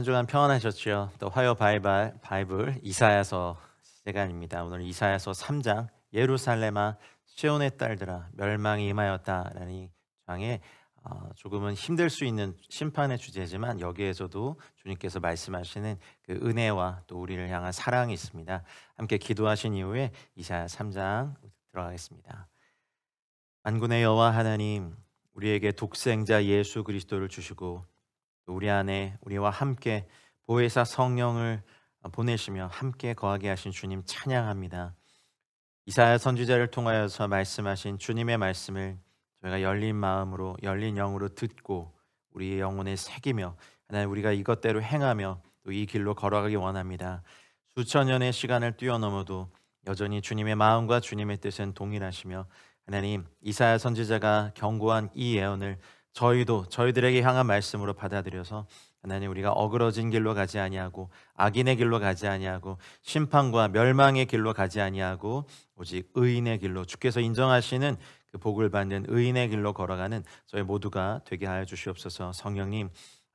한 주간 평안하셨죠? 또 화요 바이블 이사야서 시간입니다. 오늘 이사야서 3장 예루살렘아 시온의 딸들아 멸망이 임하였다라는 이 장에 조금은 힘들 수 있는 심판의 주제지만 여기에서도 주님께서 말씀하시는 그 은혜와 또 우리를 향한 사랑이 있습니다. 함께 기도하신 이후에 이사야 3장 들어가겠습니다. 만군의 여호와 하나님, 우리에게 독생자 예수 그리스도를 주시고 우리 안에 우리와 함께 보혜사 성령을 보내시며 함께 거하게 하신 주님 찬양합니다. 이사야 선지자를 통하여서 말씀하신 주님의 말씀을 저희가 열린 마음으로 열린 영으로 듣고 우리의 영혼에 새기며 하나님 우리가 이것대로 행하며 또 이 길로 걸어가기 원합니다. 수천 년의 시간을 뛰어넘어도 여전히 주님의 마음과 주님의 뜻은 동일하시며 하나님 이사야 선지자가 경고한 이 예언을 저희들에게 향한 말씀으로 받아들여서 하나님 우리가 어그러진 길로 가지 아니하고 악인의 길로 가지 아니하고 심판과 멸망의 길로 가지 아니하고 오직 의인의 길로 주께서 인정하시는 그 복을 받는 의인의 길로 걸어가는 저희 모두가 되게 하여 주시옵소서. 성령님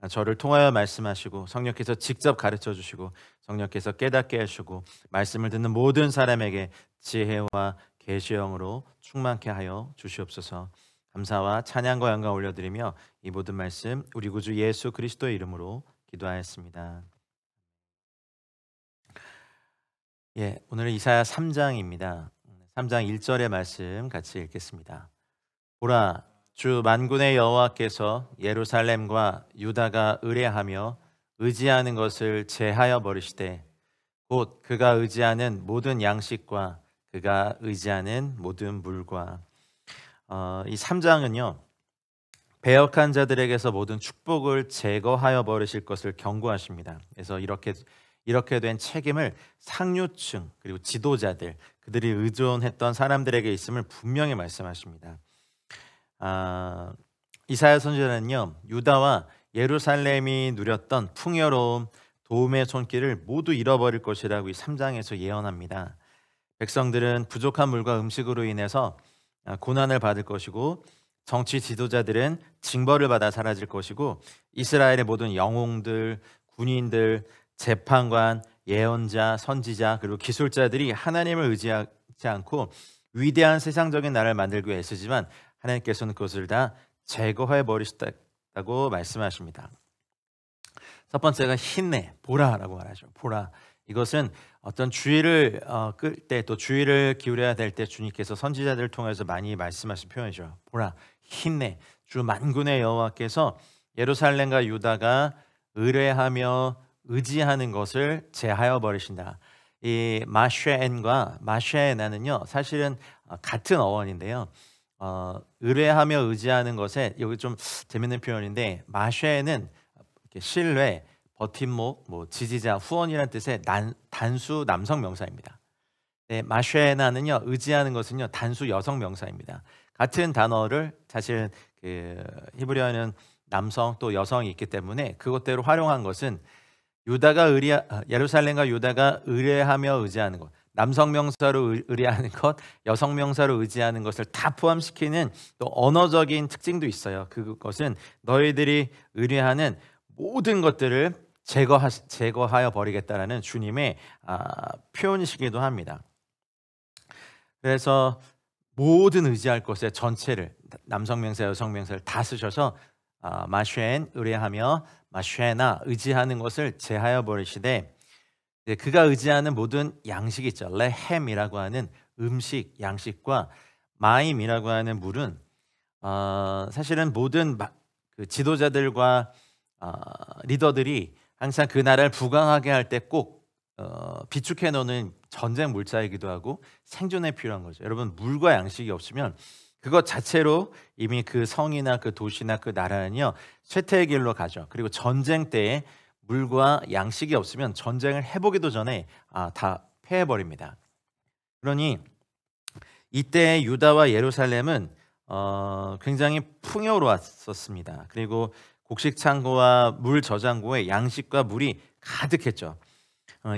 저를 통하여 말씀하시고 성령께서 직접 가르쳐 주시고 성령께서 깨닫게 하시고 말씀을 듣는 모든 사람에게 지혜와 계시형으로 충만케 하여 주시옵소서. 감사와 찬양과 영광 올려드리며 이 모든 말씀 우리 구주 예수 그리스도의 이름으로 기도하였습니다. 오늘은 이사야 3장입니다. 3장 1절의 말씀 같이 읽겠습니다. 보라, 주 만군의 여호와께서 예루살렘과 유다가 의뢰하며 의지하는 것을 제하여 버리시되 곧 그가 의지하는 모든 양식과 그가 의지하는 모든 물과. 이 3장은요 배역한 자들에게서 모든 축복을 제거하여 버리실 것을 경고하십니다. 그래서 이렇게 된 책임을 상류층 그리고 지도자들 그들이 의존했던 사람들에게 있음을 분명히 말씀하십니다. 이사야 선지자는요 유다와 예루살렘이 누렸던 풍요로움 도움의 손길을 모두 잃어버릴 것이라고 이 3장에서 예언합니다. 백성들은 부족한 물과 음식으로 인해서 고난을 받을 것이고 정치 지도자들은 징벌을 받아 사라질 것이고 이스라엘의 모든 영웅들, 군인들, 재판관, 예언자, 선지자 그리고 기술자들이 하나님을 의지하지 않고 위대한 세상적인 나라를 만들기 위해 애쓰지만 하나님께서는 그것을 다 제거해 버리셨다고 말씀하십니다. 첫 번째가 힘내, 보라라고 말하죠. 보라. 이것은 어떤 주의를 끌 때 또 주의를 기울여야 될 때 주님께서 선지자들을 통해서 많이 말씀하신 표현이죠. 보라, 힘내. 주 만군의 여호와께서 예루살렘과 유다가 의뢰하며 의지하는 것을 제하여 버리신다. 이 마쉐엔과 마쉐나는요 사실은 같은 어원인데요. 의뢰하며 의지하는 것에 여기 좀 재밌는 표현인데 마쉐는 신뢰, 버팀목, 지지자, 후원이라는 뜻의 단수 남성 명사입니다. 마쉐나는요 의지하는 것은요 단수 여성 명사입니다. 같은 단어를 사실 그 히브리어에는 남성 또 여성이 있기 때문에 그것대로 활용한 것은 예루살렘과 유다가 의뢰하며 의지하는 것, 남성 명사로 의뢰하는 것, 여성 명사로 의지하는 것을 다 포함시키는 또 언어적인 특징도 있어요. 그것은 너희들이 의뢰하는 모든 것들을 제거하여 버리겠다라는 주님의 표현이시기도 합니다. 그래서 모든 의지할 것의 전체를 남성 명사, 여성 명사를 다 쓰셔서 마쉐엔 의뢰하며 마쉐나 의지하는 것을 제하여 버리시되 그가 의지하는 모든 양식이 있죠. 레햄이라고 하는 음식, 양식과 마임이라고 하는 물은 사실은 모든 그 지도자들과 리더들이 항상 그 나라를 부강하게 할 때 꼭 비축해 놓는 전쟁 물자이기도 하고 생존에 필요한 거죠. 여러분 물과 양식이 없으면 그것 자체로 이미 그 성이나 그 도시나 그 나라는요 쇠퇴의 길로 가죠. 그리고 전쟁 때에 물과 양식이 없으면 전쟁을 해보기도 전에 다 패해버립니다. 그러니 이때 유다와 예루살렘은 굉장히 풍요로웠었습니다. 그리고 곡식 창고와 물 저장고에 양식과 물이 가득했죠.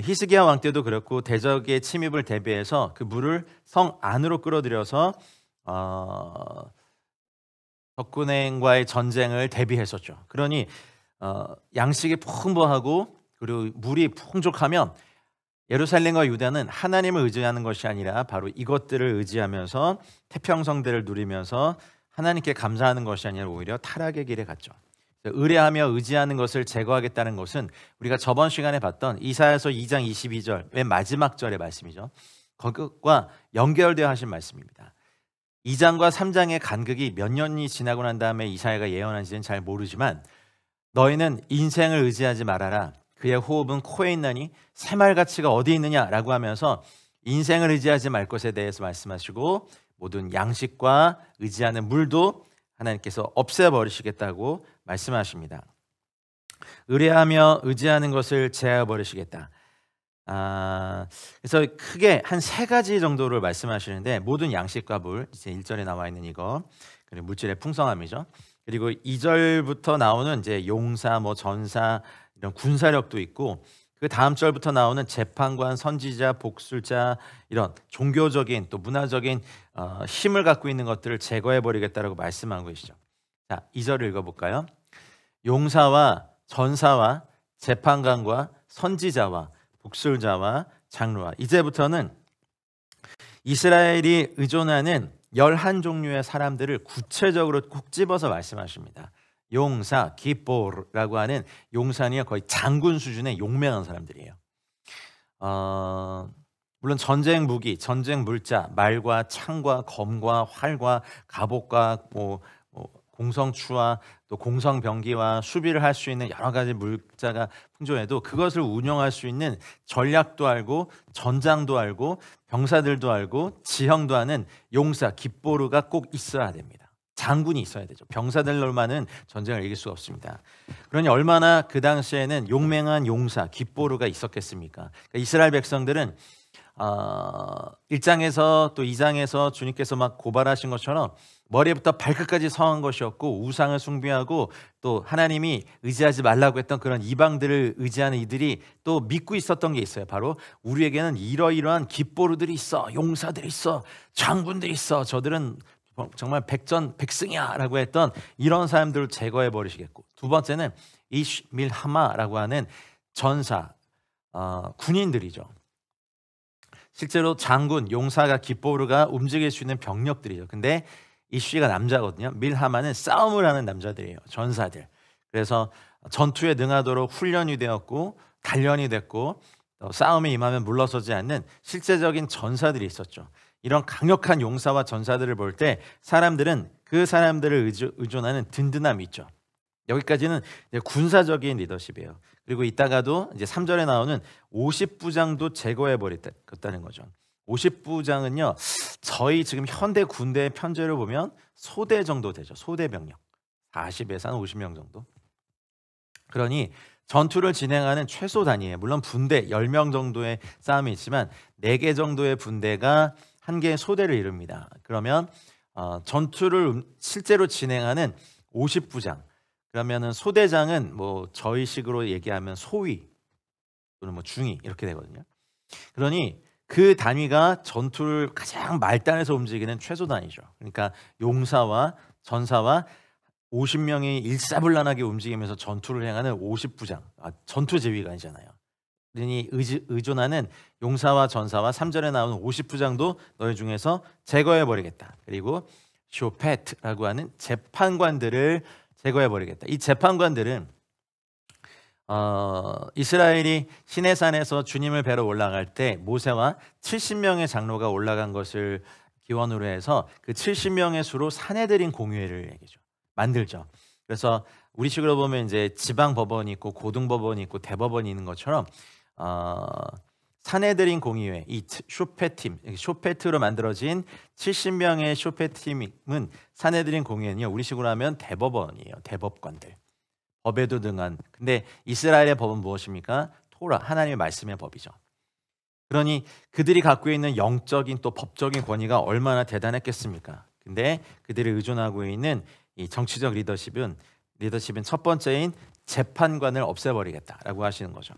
히스기야 왕 때도 그렇고 대적의 침입을 대비해서 그 물을 성 안으로 끌어들여서 적군과의 전쟁을 대비했었죠. 그러니 양식이 풍부하고 그리고 물이 풍족하면 예루살렘과 유다는 하나님을 의지하는 것이 아니라 바로 이것들을 의지하면서 태평성대를 누리면서 하나님께 감사하는 것이 아니라 오히려 타락의 길에 갔죠. 의뢰하며 의지하는 것을 제거하겠다는 것은 우리가 저번 시간에 봤던 이사야서 2장 22절 맨 마지막 절의 말씀이죠. 그것과 연결되어 하신 말씀입니다. 2장과 3장의 간극이 몇 년이 지나고 난 다음에 이사야가 예언한지는 잘 모르지만 너희는 인생을 의지하지 말아라. 그의 호흡은 코에 있나니 새말가치가 어디 있느냐라고 하면서 인생을 의지하지 말 것에 대해서 말씀하시고 모든 양식과 의지하는 물도 하나님께서 없애버리시겠다고 말씀하십니다. 의뢰하며 의지하는 것을 제하버리시겠다. 그래서 크게 한 3가지 정도를 말씀하시는데 모든 양식과 물, 이제 1절에 나와 있는 이거, 그리고 물질의 풍성함이죠. 그리고 2절부터 나오는 이제 용사, 전사 이런 군사력도 있고 그 다음 절부터 나오는 재판관, 선지자, 복술자 이런 종교적인 또 문화적인 힘을 갖고 있는 것들을 제거해 버리겠다라고 말씀하고 계시죠. 자, 2절을 읽어볼까요? 용사와 전사와 재판관과 선지자와 복술자와 장로와 이제부터는 이스라엘이 의존하는 11종류의 사람들을 구체적으로 꼭 집어서 말씀하십니다. 용사, 기뽀르라고 하는 용사는 거의 장군 수준의 용맹한 사람들이에요. 물론 전쟁 무기, 전쟁 물자, 말과 창과 검과 활과 갑옷과 공성추와 또 공성병기와 수비를 할 수 있는 여러 가지 물자가 풍조해도 그것을 운영할 수 있는 전략도 알고 전장도 알고 병사들도 알고 지형도 아는 용사, 깃보르가 꼭 있어야 됩니다. 장군이 있어야 되죠. 병사들로만은 전쟁을 이길 수가 없습니다. 그러니 얼마나 그 당시에는 용맹한 용사, 깃보르가 있었겠습니까? 그러니까 이스라엘 백성들은 1장에서 또 2장에서 주님께서 막 고발하신 것처럼 머리부터 발끝까지 성한 것이었고 우상을 숭배하고 또 하나님이 의지하지 말라고 했던 그런 이방들을 의지하는 이들이 또 믿고 있었던 게 있어요. 바로 우리에게는 이러이러한 깃보르들이 있어, 용사들이 있어, 장군들이 있어, 저들은 정말 백전백승이야 라고 했던 이런 사람들을 제거해 버리시겠고, 두 번째는 이�mil하마라고 하는 전사, 군인들이죠. 실제로 장군, 용사가 깃보르가 움직일 수 있는 병력들이죠. 근데 이쉬가 남자거든요. 밀하마는 싸움을 하는 남자들이에요. 전사들. 그래서 전투에 능하도록 훈련이 되었고 단련이 됐고 싸움에 임하면 물러서지 않는 실제적인 전사들이 있었죠. 이런 강력한 용사와 전사들을 볼 때 사람들은 그 사람들을 의존하는 든든함이 있죠. 여기까지는 이제 군사적인 리더십이에요. 그리고 이따가도 이제 3절에 나오는 50부장도 제거해 버렸다는 거죠. 50부장은요, 저희 지금 현대 군대의 편제를 보면 소대 정도 되죠. 소대 병력 40에서 한 50명 정도. 그러니 전투를 진행하는 최소 단위에 물론 분대 10명 정도의 싸움이 있지만 4개 정도의 분대가 한 개의 소대를 이룹니다. 그러면 전투를 실제로 진행하는 50부장, 그러면은 소대장은 저희식으로 얘기하면 소위 또는 중위 이렇게 되거든요. 그러니 그 단위가 전투를 가장 말단에서 움직이는 최소 단위죠. 그러니까 용사와 전사와 50명이 일사불란하게 움직이면서 전투를 행하는 50부장, 전투 지휘관이잖아요. 그러니 의존하는 용사와 전사와 3절에 나오는 50부장도 너희 중에서 제거해 버리겠다. 그리고 쇼페트라고 하는 재판관들을 제거해 버리겠다. 이 재판관들은 이스라엘이 시내산에서 주님을 뵈러 올라갈 때 모세와 70명의 장로가 올라간 것을 기원으로 해서 그 70명의 수로 사내들인 공회를 얘기죠. 만들죠. 그래서 우리식으로 보면 이제 지방 법원이 있고 고등 법원이 있고 대법원이 있는 것처럼 사내들인 공의회, 이 쇼페팀, 쇼페트로 만들어진 70명의 쇼페팀은 사내들인 공의회는요, 우리식으로 하면 대법원이에요. 대법관들. 법에도 등한. 근데 이스라엘의 법은 무엇입니까? 토라, 하나님의 말씀의 법이죠. 그러니 그들이 갖고 있는 영적인 또 법적인 권위가 얼마나 대단했겠습니까? 근데 그들이 의존하고 있는 이 정치적 리더십은 첫 번째인 재판관을 없애버리겠다라고 하시는 거죠.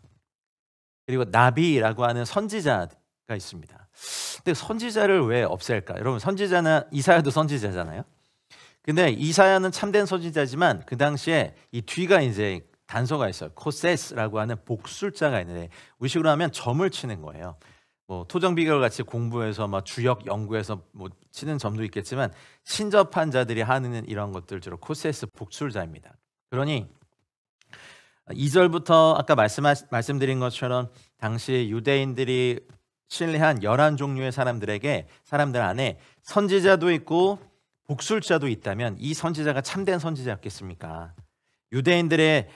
그리고 나비라고 하는 선지자가 있습니다. 근데 선지자를 왜 없앨까? 여러분, 선지자는 이사야도 선지자잖아요. 근데 이사야는 참된 선지자지만 그 당시에 이 뒤가 이제 단서가 있어요. 코세스라고 하는 복술자가 있는데 우리식으로 하면 점을 치는 거예요. 뭐 토정 비결 같이 공부해서 막 주역 연구해서 뭐 치는 점도 있겠지만 신접한 자들이 하는 이런 것들 주로 코세스 복술자입니다. 그러니 2절부터 아까 말씀드린 것처럼 당시 유대인들이 신뢰한 11종류의 사람들 안에 선지자도 있고 복술자도 있다면 이 선지자가 참된 선지자였겠습니까? 유대인들의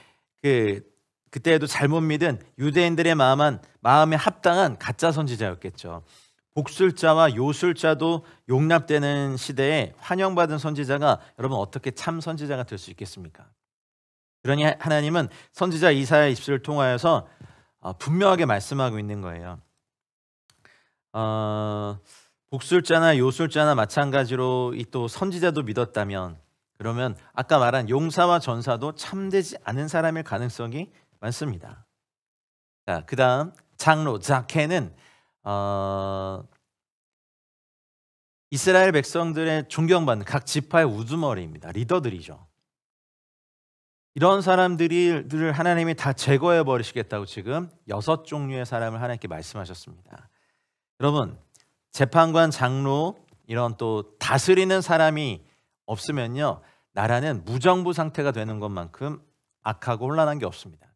그때에도 잘못 믿은 유대인들의 마음에 합당한 가짜 선지자였겠죠. 복술자와 요술자도 용납되는 시대에 환영받은 선지자가 여러분 어떻게 참 선지자가 될 수 있겠습니까? 그러니 하나님은 선지자 이사야의 입술을 통하여서 분명하게 말씀하고 있는 거예요. 복술자나 요술자나 마찬가지로 이 또 선지자도 믿었다면 그러면 아까 말한 용사와 전사도 참되지 않은 사람일 가능성이 많습니다. 자, 그다음 장로 자케는 이스라엘 백성들의 존경받는 각 지파의 우두머리입니다. 리더들이죠. 이런 사람들을 하나님이 다 제거해 버리시겠다고 지금 6종류의 사람을 하나님께 말씀하셨습니다. 여러분, 재판관, 장로 이런 또 다스리는 사람이 없으면요 나라는 무정부 상태가 되는 것만큼 악하고 혼란한 게 없습니다.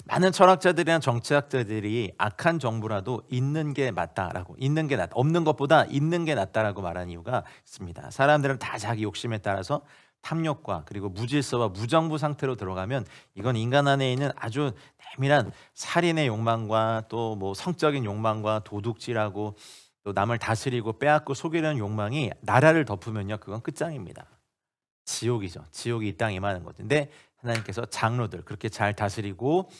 많은 철학자들이나 정치학자들이 악한 정부라도 있는 게 맞다라고, 없는 것보다 있는 게 낫다라고 말한 이유가 있습니다. 사람들은 다 자기 욕심에 따라서 탐욕과 그리고 무질서와 무정부 상태로 들어가면 이건 인간 안에 있는 아주 내밀한 살인의 욕망과 또 뭐 성적인 욕망과 도둑질하고 또 남을 다스리고 빼앗고 속이려는 욕망이 나라를 덮으면요 그건 끝장입니다. 지옥이죠. 지옥이 이 땅에 임하는 거죠. 근데 하나님께서 장로들 그렇게 잘 다스리고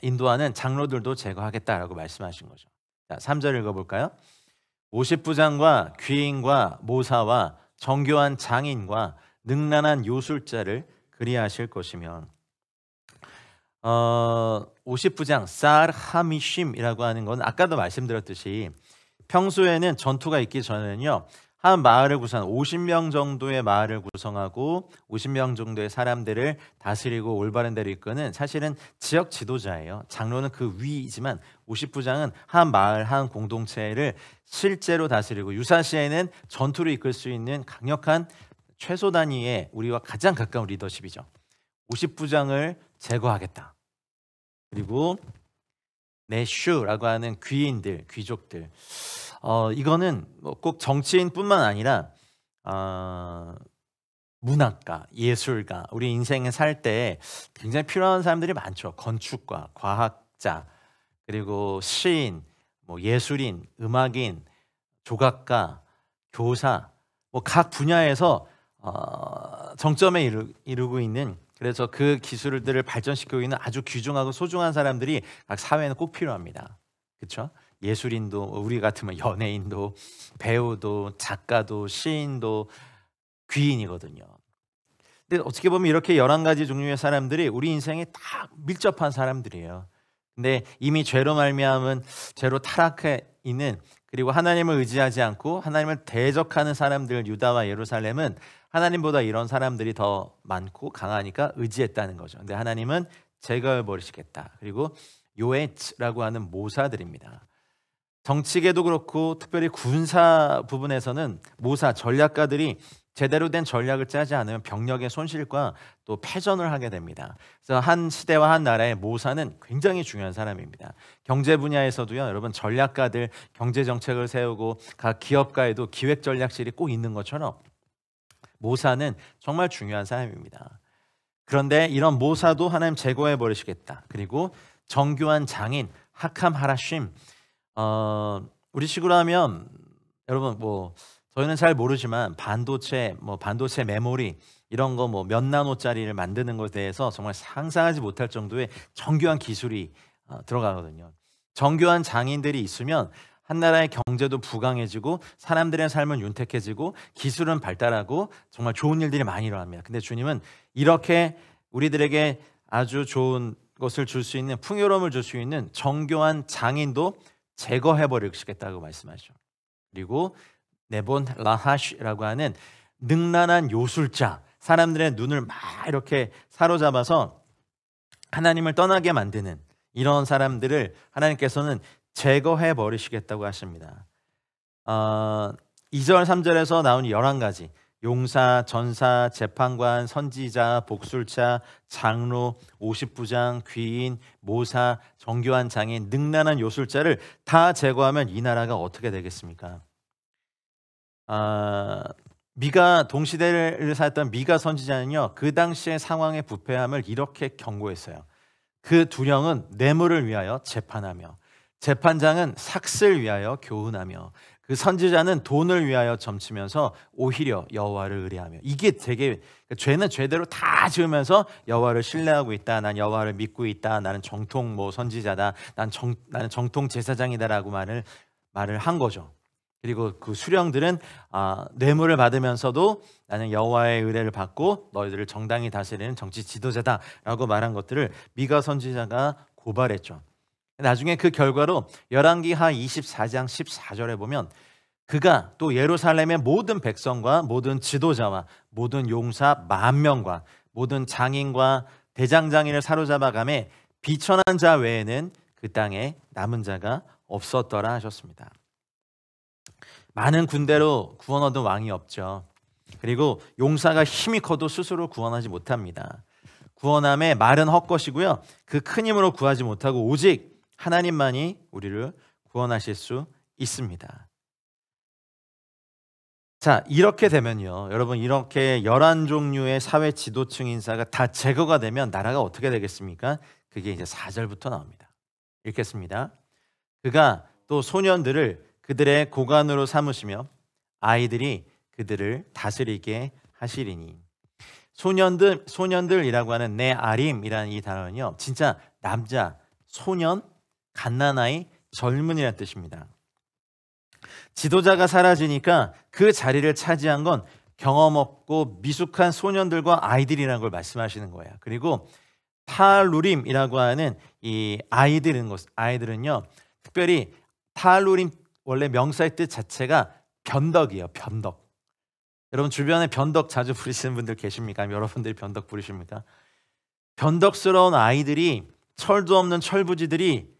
인도하는 장로들도 제거하겠다라고 말씀하신 거죠. 자, 3절 읽어볼까요? 50부장과 귀인과 모사와 정교한 장인과 능란한 요술자를 그리하실 것이며 50부장 쌀 하미심이라고 하는 건 아까도 말씀드렸듯이 평소에는 전투가 있기 전에는요 한 마을을 50명 정도의 마을을 구성하고 50명 정도의 사람들을 다스리고 올바른 대로 이끄는 사실은 지역 지도자예요. 장로는 그 위이지만 50부장은 한 마을 한 공동체를 실제로 다스리고 유사시에는 전투를 이끌 수 있는 강력한 최소 단위의 우리와 가장 가까운 리더십이죠. 50부장을 제거하겠다. 그리고 내슈라고 하는 귀인들, 귀족들. 이거는 꼭 정치인뿐만 아니라 문학가, 예술가, 우리 인생에 살 때 굉장히 필요한 사람들이 많죠. 건축가, 과학자, 그리고 시인, 뭐 예술인, 음악인, 조각가, 교사, 뭐 각 분야에서 정점에 이르고 있는 그래서 그 기술들을 발전시키고 있는 아주 귀중하고 소중한 사람들이 각 사회에는 꼭 필요합니다. 그렇죠? 예술인도 우리 같으면 연예인도 배우도 작가도 시인도 귀인이거든요. 근데 어떻게 보면 이렇게 11가지 종류의 사람들이 우리 인생에 다 밀접한 사람들이에요. 근데 이미 죄로 말미암은 죄로 타락해 있는 그리고 하나님을 의지하지 않고 하나님을 대적하는 사람들 유다와 예루살렘은 하나님보다 이런 사람들이 더 많고 강하니까 의지했다는 거죠. 근데 하나님은 제거해 버리시겠다. 그리고 요에츠라고 하는 모사들입니다. 정치계도 그렇고 특별히 군사 부분에서는 모사 전략가들이 제대로 된 전략을 짜지 않으면 병력의 손실과 또 패전을 하게 됩니다. 그래서 한 시대와 한 나라의 모사는 굉장히 중요한 사람입니다. 경제 분야에서도요, 여러분 전략가들 경제 정책을 세우고 각 기업가에도 기획 전략실이 꼭 있는 것처럼 모사는 정말 중요한 사람입니다. 그런데 이런 모사도 하나님 제거해 버리시겠다. 그리고 정교한 장인 하캄 하라쉼 우리 식으로 하면 여러분 뭐 저희는 잘 모르지만 반도체 메모리 이런 거 뭐 몇 나노짜리를 만드는 것에 대해서 정말 상상하지 못할 정도의 정교한 기술이 들어가거든요. 정교한 장인들이 있으면 한 나라의 경제도 부강해지고 사람들의 삶은 윤택해지고 기술은 발달하고 정말 좋은 일들이 많이 일어납니다. 근데 주님은 이렇게 우리들에게 아주 좋은 것을 줄 수 있는 풍요로움을 줄 수 있는 정교한 장인도 제거해 버리시겠다고 말씀하시죠. 그리고 네본 라하시라고 하는 능란한 요술자, 사람들의 눈을 막 이렇게 사로잡아서 하나님을 떠나게 만드는 이런 사람들을 하나님께서는 제거해 버리시겠다고 하십니다. 2절 3절에서 나온 11가지 용사, 전사, 재판관, 선지자, 복술자, 장로, 50부장, 귀인, 모사, 정교한 장인, 능란한 요술자를 다 제거하면 이 나라가 어떻게 되겠습니까? 미가 동시대를 살았던 미가 선지자는요, 그 당시의 상황의 부패함을 이렇게 경고했어요. 그 두령은 뇌물을 위하여 재판하며, 재판장은 삭슬 위하여 교훈하며, 그 선지자는 돈을 위하여 점치면서 오히려 여호와를 의뢰하며. 이게 되게, 죄는 죄대로 다 지으면서 여호와를 신뢰하고 있다, 난 여호와를 믿고 있다, 나는 정통 선지자다, 나는 정통 제사장이다라고 말을 한 거죠. 그리고 그 수령들은 뇌물을 받으면서도 나는 여호와의 의뢰를 받고 너희들을 정당히 다스리는 정치 지도자다라고 말한 것들을 미가 선지자가 고발했죠. 나중에 그 결과로 열왕기하 24장 14절에 보면 그가 또 예루살렘의 모든 백성과 모든 지도자와 모든 용사 10,000명과 모든 장인과 대장장이를 사로잡아 가매 비천한 자 외에는 그 땅에 남은 자가 없었더라 하셨습니다. 많은 군대로 구원 얻은 왕이 없죠. 그리고 용사가 힘이 커도 스스로 구원하지 못합니다. 구원함의 말은 헛것이고요, 그 큰 힘으로 구하지 못하고 오직 하나님만이 우리를 구원하실 수 있습니다. 자, 이렇게 되면요, 여러분, 이렇게 11종류의 사회 지도층 인사가 다 제거가 되면 나라가 어떻게 되겠습니까? 그게 이제 4절부터 나옵니다. 읽겠습니다. 그가 또 소년들을 그들의 고관으로 삼으시며 아이들이 그들을 다스리게 하시리니. 소년들이라고 하는 네아림이라는 이 단어는요, 진짜 남자, 소년, 갓난아이, 젊은이라는 뜻입니다. 지도자가 사라지니까 그 자리를 차지한 건 경험 없고 미숙한 소년들과 아이들이라는 걸 말씀하시는 거예요. 그리고 타루림이라고 하는 이 아이들은요, 특별히 타루림 원래 명사의 뜻 자체가 변덕이에요. 변덕. 여러분 주변에 변덕 자주 부리시는 분들 계십니까? 여러분들이 변덕 부리십니까? 변덕스러운 아이들이, 철도 없는 철부지들이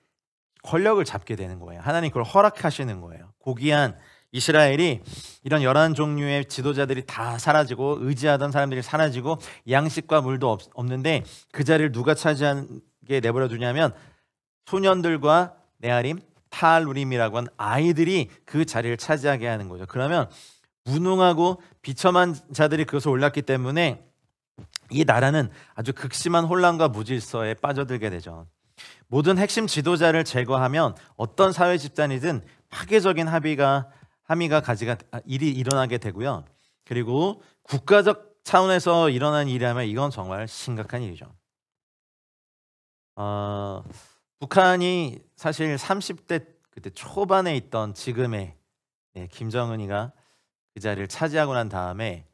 권력을 잡게 되는 거예요. 하나님 그걸 허락하시는 거예요. 고귀한 이스라엘이 이런 11종류의 지도자들이 다 사라지고 의지하던 사람들이 사라지고 양식과 물도 없는데 그 자리를 누가 차지하게 내버려 두냐면 소년들과 네아림, 타루림이라고 하는 아이들이 그 자리를 차지하게 하는 거죠. 그러면 무능하고 비참한 자들이 그것을 올랐기 때문에 이 나라는 아주 극심한 혼란과 무질서에 빠져들게 되죠. 모든 핵심 지도자를 제거하면 어떤 사회 집단이든 파괴적인 일이 일어나게 되고요. 그리고 국가적 차원에서 일어난 일이라면 이건 정말 심각한 일이죠. 북한이 사실 30대 그때 초반에 있던 지금의 김정은이가 그 자리를 차지하고 난 다음에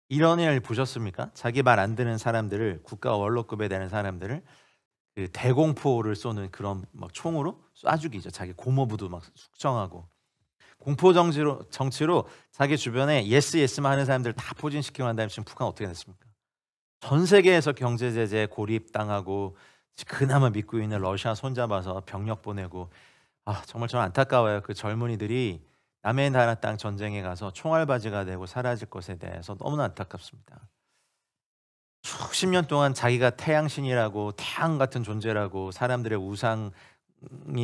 이런 일 보셨습니까? 자기 말 안 듣는 사람들을, 국가 원로급에 되는 사람들을 그 대공포를 쏘는 그런 막 총으로 쏴 죽이죠. 자기 고모부도 막 숙청하고 공포 정치로 자기 주변에 예스만 하는 사람들 다 포진시키고 난 다음에 지금 북한 어떻게 됐습니까? 전 세계에서 경제 제재 고립당하고 그나마 믿고 있는 러시아 손잡아서 병력 보내고. 정말 저는 안타까워요. 그 젊은이들이 남의 나라 땅 전쟁에 가서 총알바지가 되고 사라질 것에 대해서 너무나 안타깝습니다. 수십 년 동안 자기가 태양신이라고, 태양 같은 존재라고 사람들의 우상이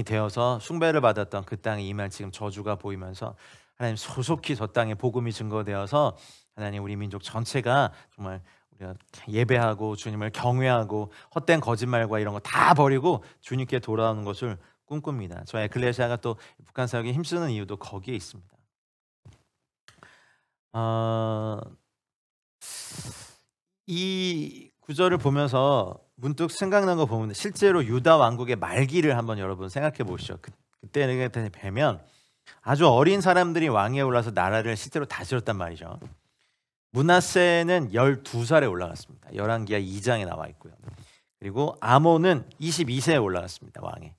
되어서 숭배를 받았던 그 땅에 임할 지금 저주가 보이면서 하나님 소속히 저 땅에 복음이 증거되어서 하나님 우리 민족 전체가 정말 우리가 예배하고 주님을 경외하고 헛된 거짓말과 이런 거 다 버리고 주님께 돌아오는 것을 꿈꿉니다. 저희 에클레시아가 또 북한 사역에 힘쓰는 이유도 거기에 있습니다. 이 구절을 보면서 문득 생각난 거 보면 실제로 유다 왕국의 말기를 한번 여러분 생각해 보시죠. 그때 뵈면 아주 어린 사람들이 왕위에 올라서 나라를 실제로 다스렸단 말이죠. 므낫세는 12살에 올라갔습니다. 열왕기하 2장에 나와 있고요. 그리고 아몬은 22세에 올라갔습니다. 왕에.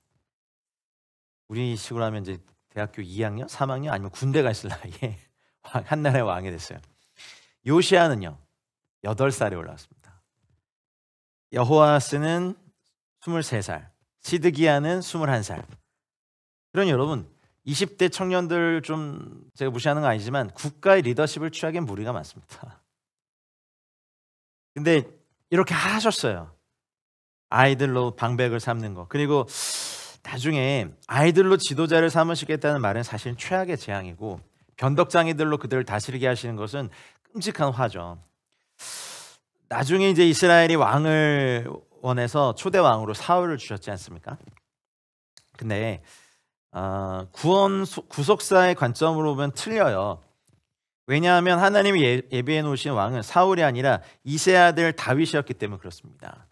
우리 식으로 하면 이제 대학교 2학년, 3학년 아니면 군대 가 있을 나이에 한 나라의 왕이 됐어요. 요시아는요 8살에 올라왔습니다. 여호아스는 23살, 시드기야는 21살. 그러니 여러분 20대 청년들 좀 제가 무시하는 건 아니지만 국가의 리더십을 취하기엔 무리가 많습니다. 근데 이렇게 하셨어요. 아이들로 방백을 삼는 거. 그리고 나중에 아이들로 지도자를 삼으시겠다는 말은 사실 최악의 재앙이고 변덕장이들로 그들을 다스리게 하시는 것은 끔찍한 화죠. 나중에 이제 이스라엘이 왕을 원해서 초대 왕으로 사울을 주셨지 않습니까? 근데 구속사의 관점으로 보면 틀려요. 왜냐하면 하나님이 예비해 놓으신 왕은 사울이 아니라 이세 아들 다윗이었기 때문에 그렇습니다.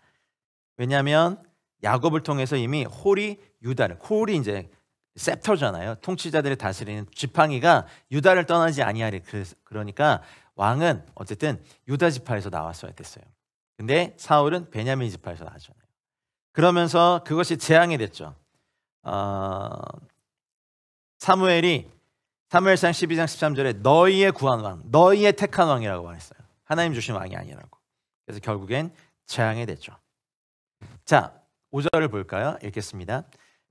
왜냐하면 야곱을 통해서 이미 홀이 유다를, 홀이 이제 셉터잖아요. 통치자들을 다스리는 지팡이가 유다를 떠나지 아니하리. 그러니까 왕은 어쨌든 유다 지파에서 나왔어야 됐어요. 근데 사울은 베냐민 지파에서 나왔잖아요. 그러면서 그것이 재앙이 됐죠. 사무엘상 12장 13절에 너희의 구한 왕, 너희의 택한 왕이라고 말했어요. 하나님 주신 왕이 아니라고. 그래서 결국엔 재앙이 됐죠. 자, 5절을 볼까요? 읽겠습니다.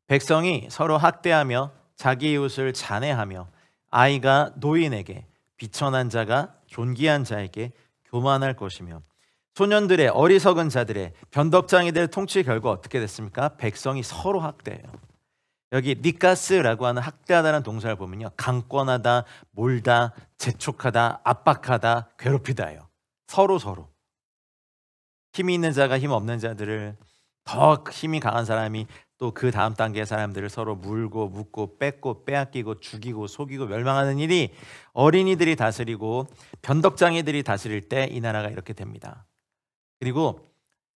백성이 서로 학대하며 자기 이웃을 잔해하며 아이가 노인에게 비천한 자가 존귀한 자에게 교만할 것이며 소년들의 어리석은 자들의 변덕장이들의 통치 결과 어떻게 됐습니까? 백성이 서로 학대해요. 여기 니카스라고 하는 학대하다는 동사를 보면요, 강권하다, 몰다, 재촉하다, 압박하다, 괴롭히다예요. 서로 힘이 있는 자가 힘 없는 자들을, 더 힘이 강한 사람이 또 그 다음 단계의 사람들을 서로 물고 묶고 뺏고 빼앗기고 죽이고 속이고 멸망하는 일이 어린이들이 다스리고 변덕장이들이 다스릴 때 이 나라가 이렇게 됩니다. 그리고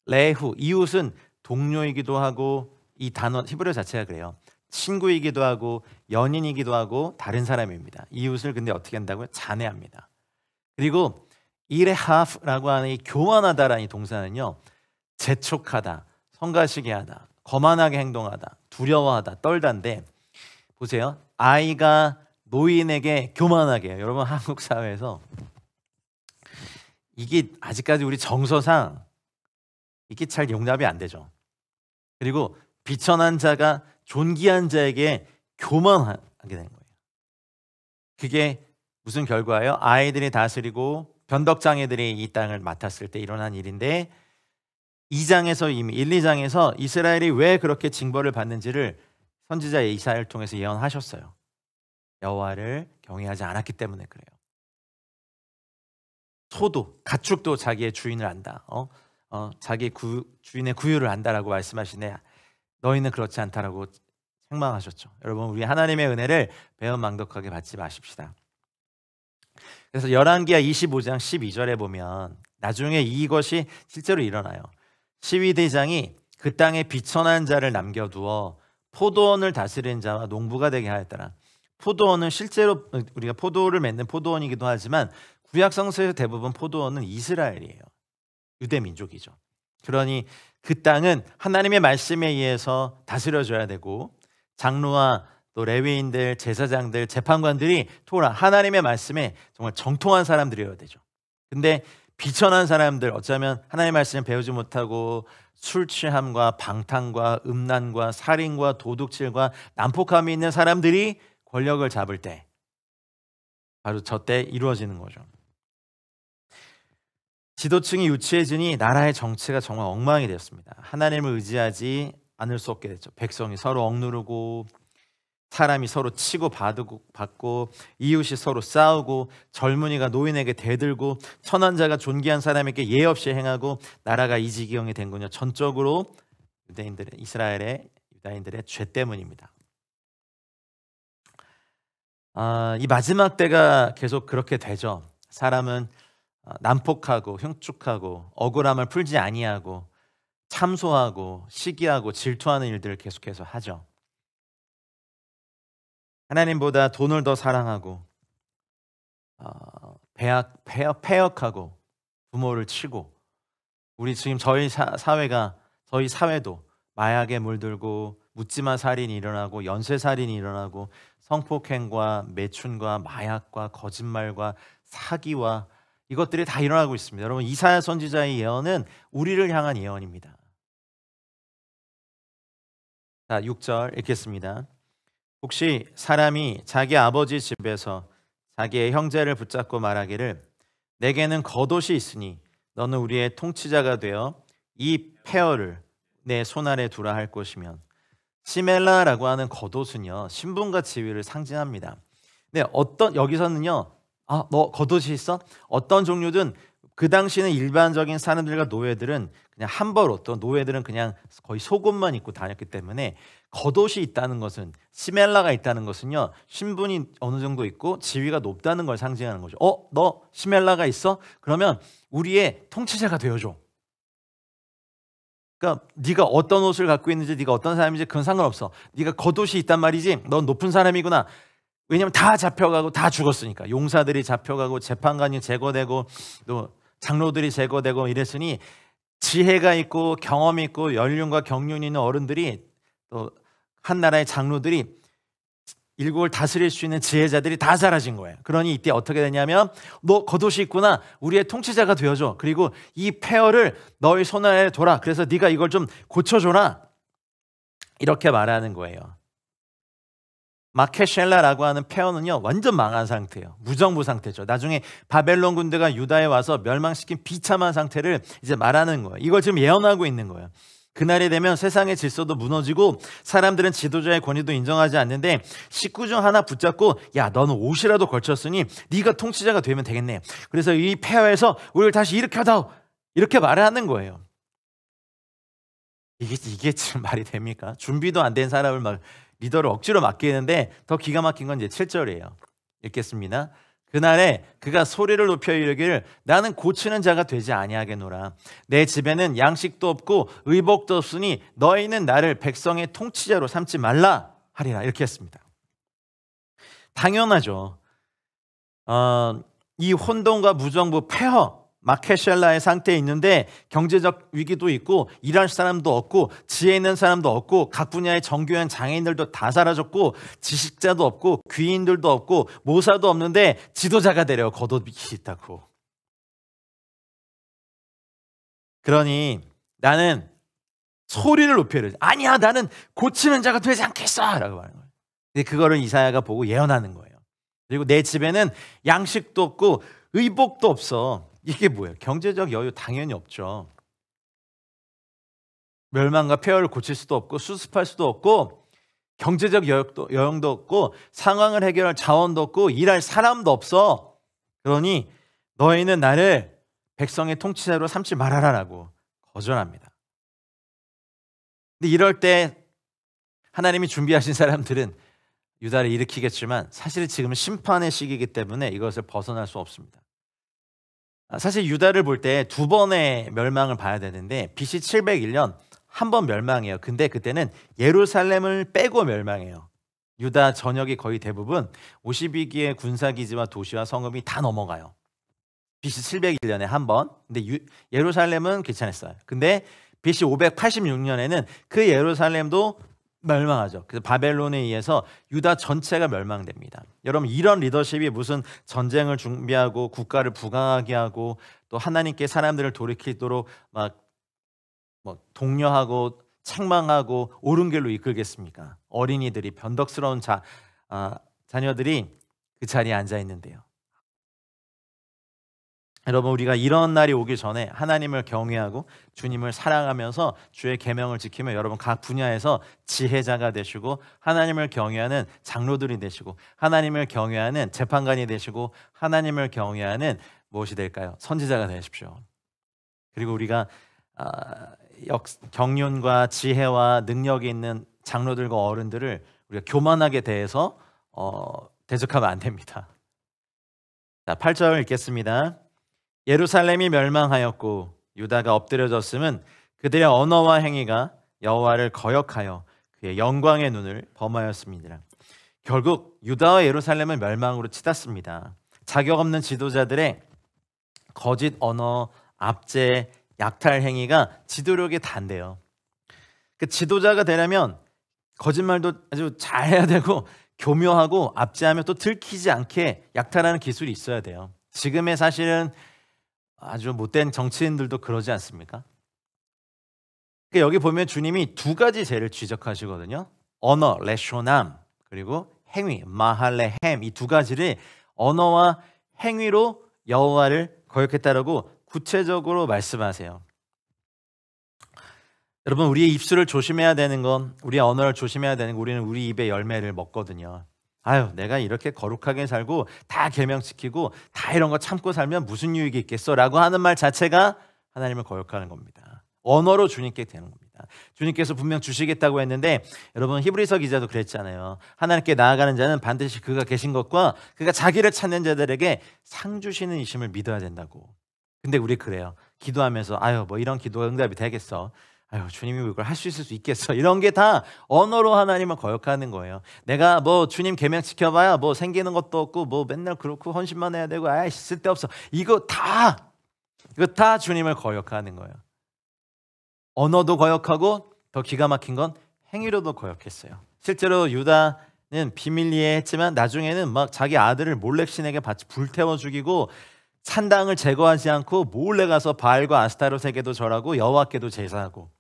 레후, 이웃은 동료이기도 하고, 이 단어 히브리어 자체가 그래요. 친구이기도 하고 연인이기도 하고 다른 사람입니다. 이웃을 근데 어떻게 한다고요? 잔해합니다. 그리고 이레하프라고 하는 이 교만하다라는 이 동사는요, 재촉하다, 성가시게 하다, 거만하게 행동하다, 두려워하다, 떨다인데, 보세요. 아이가 노인에게 교만하게 해요. 여러분, 한국 사회에서 이게 아직까지 우리 정서상 이게 잘 용납이 안 되죠. 그리고 비천한 자가 존귀한 자에게 교만하게 되는 거예요. 그게 무슨 결과예요? 아이들이 다스리고 변덕장애들이 이 땅을 맡았을 때 일어난 일인데, 2장에서 이미 1, 2장에서 이스라엘이 왜 그렇게 징벌을 받는지를 선지자 이사야를 통해서 예언하셨어요. 여호와를 경외하지 않았기 때문에 그래요. 소도, 가축도 자기의 주인을 안다. 자기 주인의 구유를 안다라고 말씀하시네. 너희는 그렇지 않다라고 책망하셨죠. 여러분, 우리 하나님의 은혜를 배은망덕하게 받지 마십시다. 그래서 열왕기하 25장 12절에 보면 나중에 이것이 실제로 일어나요. 시위대장이 그 땅에 비천한 자를 남겨두어 포도원을 다스리는 자와 농부가 되게 하였더라. 포도원은 실제로 우리가 포도를 맺는 포도원이기도 하지만 구약 성서에서 대부분 포도원은 이스라엘이에요. 유대 민족이죠. 그러니 그 땅은 하나님의 말씀에 의해서 다스려져야 되고, 장로와 또 레위인들, 제사장들, 재판관들이 토라, 하나님의 말씀에 정말 정통한 사람들이어야 되죠. 근데 비천한 사람들, 어쩌면 하나님의 말씀을 배우지 못하고 술 취함과 방탕과 음란과 살인과 도둑질과 난폭함이 있는 사람들이 권력을 잡을 때, 바로 저 때 이루어지는 거죠. 지도층이 유치해지니 나라의 정체가 정말 엉망이 되었습니다. 하나님을 의지하지 않을 수 없게 됐죠. 백성이 서로 억누르고, 사람이 서로 치고 받고, 이웃이 서로 싸우고, 젊은이가 노인에게 대들고, 천한 자가 존귀한 사람에게 예 없이 행하고, 나라가 이 지경이 된군요. 전적으로 이스라엘의 유다인들의 죄 때문입니다. 이 마지막 때가 계속 그렇게 되죠. 사람은 난폭하고 흉측하고 억울함을 풀지 아니하고 참소하고 시기하고 질투하는 일들을 계속해서 하죠. 하나님보다 돈을 더 사랑하고 패역하고 부모를 치고, 우리 지금 저희 사회도 마약에 물들고 묻지마 살인이 일어나고 연쇄살인이 일어나고 성폭행과 매춘과 마약과 거짓말과 사기와 이것들이 다 일어나고 있습니다. 여러분, 이사야 선지자의 예언은 우리를 향한 예언입니다. 자, 6절 읽겠습니다. 혹시 사람이 자기 아버지 집에서 자기의 형제를 붙잡고 말하기를 내게는 겉옷이 있으니 너는 우리의 통치자가 되어 이 폐허를 내 손아래 두라 할 것이면, 시멜라라고 하는 겉옷은요 신분과 지위를 상징합니다. 네, 어떤 여기서는요, 너 겉옷이 있어? 어떤 종류든 그 당시는 일반적인 사람들과 노예들은 그냥 한벌, 또 노예들은 그냥 거의 속옷만 입고 다녔기 때문에 겉옷이 있다는 것은, 시멜라가 있다는 것은요 신분이 어느 정도 있고 지위가 높다는 걸 상징하는 거죠. 너 시멜라가 있어? 그러면 우리의 통치자가 되어줘. 그러니까 네가 어떤 옷을 갖고 있는지, 네가 어떤 사람인지 그건 상관없어. 네가 겉옷이 있단 말이지 넌 높은 사람이구나. 왜냐면 다 잡혀가고 다 죽었으니까. 용사들이 잡혀가고 재판관이 제거되고 또 장로들이 제거되고 이랬으니 지혜가 있고 경험이 있고 연륜과 경륜이 있는 어른들이, 또 한 나라의 장로들이, 일국을 다스릴 수 있는 지혜자들이 다 사라진 거예요. 그러니 이때 어떻게 되냐면 너 겉옷이 있구나. 우리의 통치자가 되어줘. 그리고 이 폐허를 너희 손 아래 둬라. 그래서 네가 이걸 좀 고쳐줘라. 이렇게 말하는 거예요. 마케셀라라고 하는 폐허는요 완전 망한 상태예요. 무정부 상태죠. 나중에 바벨론 군대가 유다에 와서 멸망시킨 비참한 상태를 이제 말하는 거예요. 이걸 지금 예언하고 있는 거예요. 그날이 되면 세상의 질서도 무너지고 사람들은 지도자의 권위도 인정하지 않는데 식구 중 하나 붙잡고 야 너는 옷이라도 걸쳤으니 네가 통치자가 되면 되겠네. 그래서 이 폐허에서 우리를 다시 일으켜다오. 이렇게 말을 하는 거예요. 이게 지금 말이 됩니까? 준비도 안 된 사람을 막 리더를 억지로 맡기는데 더 기가 막힌 건 이제 7절이에요. 읽겠습니다. 그날에 그가 소리를 높여 이르기를 나는 고치는 자가 되지 아니하겠노라. 내 집에는 양식도 없고 의복도 없으니 너희는 나를 백성의 통치자로 삼지 말라 하리라. 이렇게 했습니다. 당연하죠. 이 혼돈과 무정부 폐허, 마케셀라의 상태에 있는데 경제적 위기도 있고 일할 사람도 없고 지혜 있는 사람도 없고 각 분야의 정교한 장애인들도 다 사라졌고 지식자도 없고 귀인들도 없고 모사도 없는데 지도자가 되려 겉옷이 있다고. 그러니 나는 소리를 높여야 돼. 아니야, 나는 고치는 자가 되지 않겠어 라고 말하는 거예요. 근데 그거를 이사야가 보고 예언하는 거예요. 그리고 내 집에는 양식도 없고 의복도 없어. 이게 뭐예요? 경제적 여유 당연히 없죠. 멸망과 폐허를 고칠 수도 없고 수습할 수도 없고 경제적 여유도 없고 상황을 해결할 자원도 없고 일할 사람도 없어. 그러니 너희는 나를 백성의 통치자로 삼지 말아라라고 거절합니다. 근데 이럴 때 하나님이 준비하신 사람들은 유다를 일으키겠지만 사실 지금은 심판의 시기이기 때문에 이것을 벗어날 수 없습니다. 사실 유다를 볼 때 두 번의 멸망을 봐야 되는데 BC 701년 한 번 멸망해요. 근데 그때는 예루살렘을 빼고 멸망해요. 유다 전역이 거의 대부분 52기의 군사기지와 도시와 성읍이 다 넘어가요. BC 701년에 한 번. 근데 예루살렘은 괜찮았어요. 근데 BC 586년에는 그 예루살렘도 멸망하죠. 그래서 바벨론에 의해서 유다 전체가 멸망됩니다. 여러분, 이런 리더십이 무슨 전쟁을 준비하고 국가를 부강하게 하고 또 하나님께 사람들을 돌이키도록 막 독려하고 책망하고 옳은 길로 이끌겠습니까? 어린이들이, 변덕스러운 자녀들이 그 자리에 앉아 있는데요. 여러분, 우리가 이런 날이 오기 전에 하나님을 경외하고 주님을 사랑하면서 주의 계명을 지키며 여러분 각 분야에서 지혜자가 되시고 하나님을 경외하는 장로들이 되시고 하나님을 경외하는 재판관이 되시고 하나님을 경외하는 무엇이 될까요? 선지자가 되십시오. 그리고 우리가 경륜과 지혜와 능력이 있는 장로들과 어른들을 우리가 교만하게 대해서 대적하면 안 됩니다. 자, 8절 읽겠습니다. 예루살렘이 멸망하였고 유다가 엎드려졌음은 그들의 언어와 행위가 여호와를 거역하여 그의 영광의 눈을 범하였습니다. 결국 유다와 예루살렘은 멸망으로 치닫습니다. 자격 없는 지도자들의 거짓 언어, 압제, 약탈 행위가 지도력에 단대요. 그 지도자가 되려면 거짓말도 아주 잘해야 되고 교묘하고 압제하면 또 들키지 않게 약탈하는 기술이 있어야 돼요. 지금의 사실은 아주 못된 정치인들도 그러지 않습니까? 그러니까 여기 보면 주님이 두 가지 죄를 지적하시거든요. 언어, 레쇼남, 그리고 행위, 마할레햄, 이 두 가지를 언어와 행위로 여호와를 거역했다라고 구체적으로 말씀하세요. 여러분, 우리의 입술을 조심해야 되는 건, 우리의 언어를 조심해야 되는 건, 우리는 우리 입의 열매를 먹거든요. 아유, 내가 이렇게 거룩하게 살고 다 계명지키고 다 이런 거 참고 살면 무슨 유익이 있겠어? 라고 하는 말 자체가 하나님을 거역하는 겁니다. 언어로 주님께 되는 겁니다. 주님께서 분명 주시겠다고 했는데, 여러분 히브리서 기자도 그랬잖아요. 하나님께 나아가는 자는 반드시 그가 계신 것과 그가 자기를 찾는 자들에게 상 주시는 이심을 믿어야 된다고. 근데 우리 그래요. 기도하면서 아유, 뭐 이런 기도가 응답이 되겠어, 아유, 주님이 이걸 할 수 있을 수 있겠어, 이런 게 다 언어로 하나님을 거역하는 거예요. 내가 뭐 주님 계명 지켜봐야 뭐 생기는 것도 없고 뭐 맨날 그렇고 헌신만 해야 되고 아이 쓸데없어, 이거 다 주님을 거역하는 거예요. 언어도 거역하고 더 기가 막힌 건 행위로도 거역했어요. 실제로 유다는 비밀리에 했지만 나중에는 막 자기 아들을 몰렉신에게 바치 불태워 죽이고 산당을 제거하지 않고 몰래 가서 바알과 아스타롯에게도 절하고 여호와께도 제사하고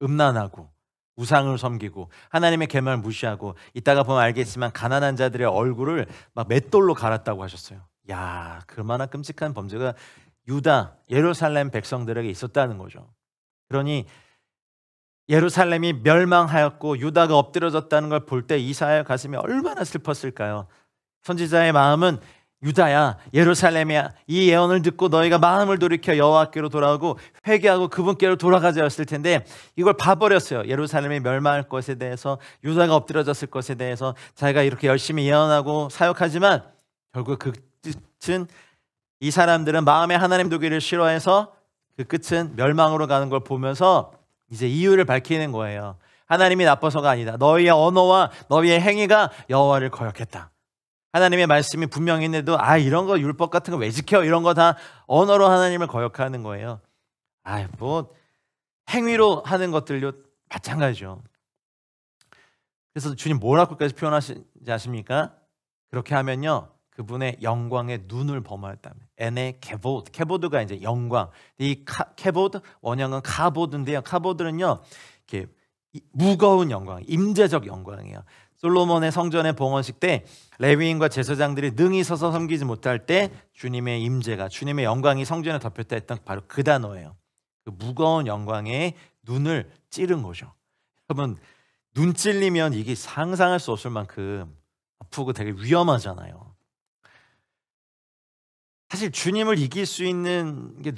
음란하고 우상을 섬기고 하나님의 계명을 무시하고, 이따가 보면 알겠지만 가난한 자들의 얼굴을 막 맷돌로 갈았다고 하셨어요. 야, 그만한 끔찍한 범죄가 유다, 예루살렘 백성들에게 있었다는 거죠. 그러니 예루살렘이 멸망하였고 유다가 엎드려졌다는 걸 볼 때 이사야의 가슴이 얼마나 슬펐을까요? 선지자의 마음은 유다야, 예루살렘이야, 이 예언을 듣고 너희가 마음을 돌이켜 여호와께로 돌아오고 회개하고 그분께로 돌아가자였을 텐데 이걸 봐버렸어요. 예루살렘이 멸망할 것에 대해서, 유다가 엎드려졌을 것에 대해서 자기가 이렇게 열심히 예언하고 사역하지만 결국 그 끝은, 이 사람들은 마음에 하나님 두기를 싫어해서 그 끝은 멸망으로 가는 걸 보면서 이제 이유를 밝히는 거예요. 하나님이 나빠서가 아니다. 너희의 언어와 너희의 행위가 여호와를 거역했다. 하나님의 말씀이 분명히 있는데도 이런 거 율법 같은 거 왜 지켜? 이런 거 다 언어로 하나님을 거역하는 거예요. 뭐 행위로 하는 것들도 마찬가지죠. 그래서 주님 뭐라고까지 표현하시지 아십니까? 그렇게 하면요, 그분의 영광의 눈을 범하였다면, 에네 케보드, 케보드가 이제 영광. 이 케보드 원형은 카보드인데요. 카보드는요, 이렇게 무거운 영광, 임재적 영광이에요. 솔로몬의 성전의 봉헌식 때 레위인과 제사장들이 능히 서서 섬기지 못할 때 주님의 임재가, 주님의 영광이 성전에 덮였다 했던 바로 그 단어예요. 그 무거운 영광에 눈을 찌른 거죠. 여러분, 눈 찔리면 이게 상상할 수 없을 만큼 아프고 되게 위험하잖아요. 사실 주님을 이길 수 있는 게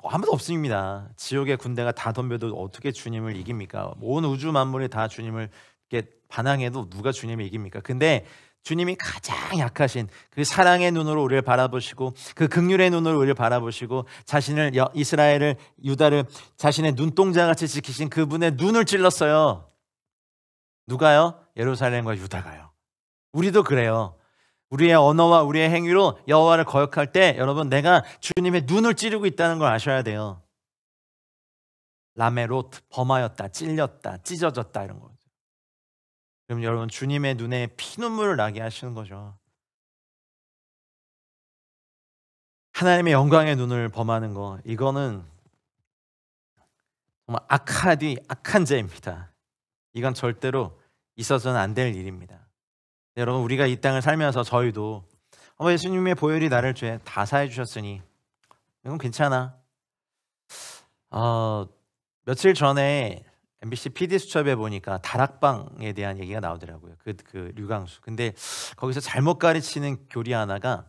아무도 없습니다. 지옥의 군대가 다 덤벼도 어떻게 주님을 이깁니까? 온 우주 만물이 다 주님을 이렇게 반항해도 누가 주님을 이깁니까? 근데 주님이 가장 약하신 그 사랑의 눈으로 우리를 바라보시고 그 긍휼의 눈으로 우리를 바라보시고 자신을, 이스라엘을, 유다를 자신의 눈동자같이 지키신 그분의 눈을 찔렀어요. 누가요? 예루살렘과 유다가요. 우리도 그래요. 우리의 언어와 우리의 행위로 여호와를 거역할 때 여러분, 내가 주님의 눈을 찌르고 있다는 걸 아셔야 돼요. 라메롯, 범하였다, 찔렸다, 찢어졌다, 이런 거. 그럼 여러분, 주님의 눈에 피눈물을 나게 하시는 거죠. 하나님의 영광의 눈을 범하는 거, 이거는 정말 악한 죄입니다. 이건 절대로 있어서는 안 될 일입니다. 여러분, 우리가 이 땅을 살면서 저희도 예수님의 보혈이 나를 죄 다 사해 주셨으니 이건 괜찮아. 며칠 전에 MBC PD수첩에 보니까 다락방에 대한 얘기가 나오더라고요. 그 류광수. 근데 거기서 잘못 가르치는 교리 하나가,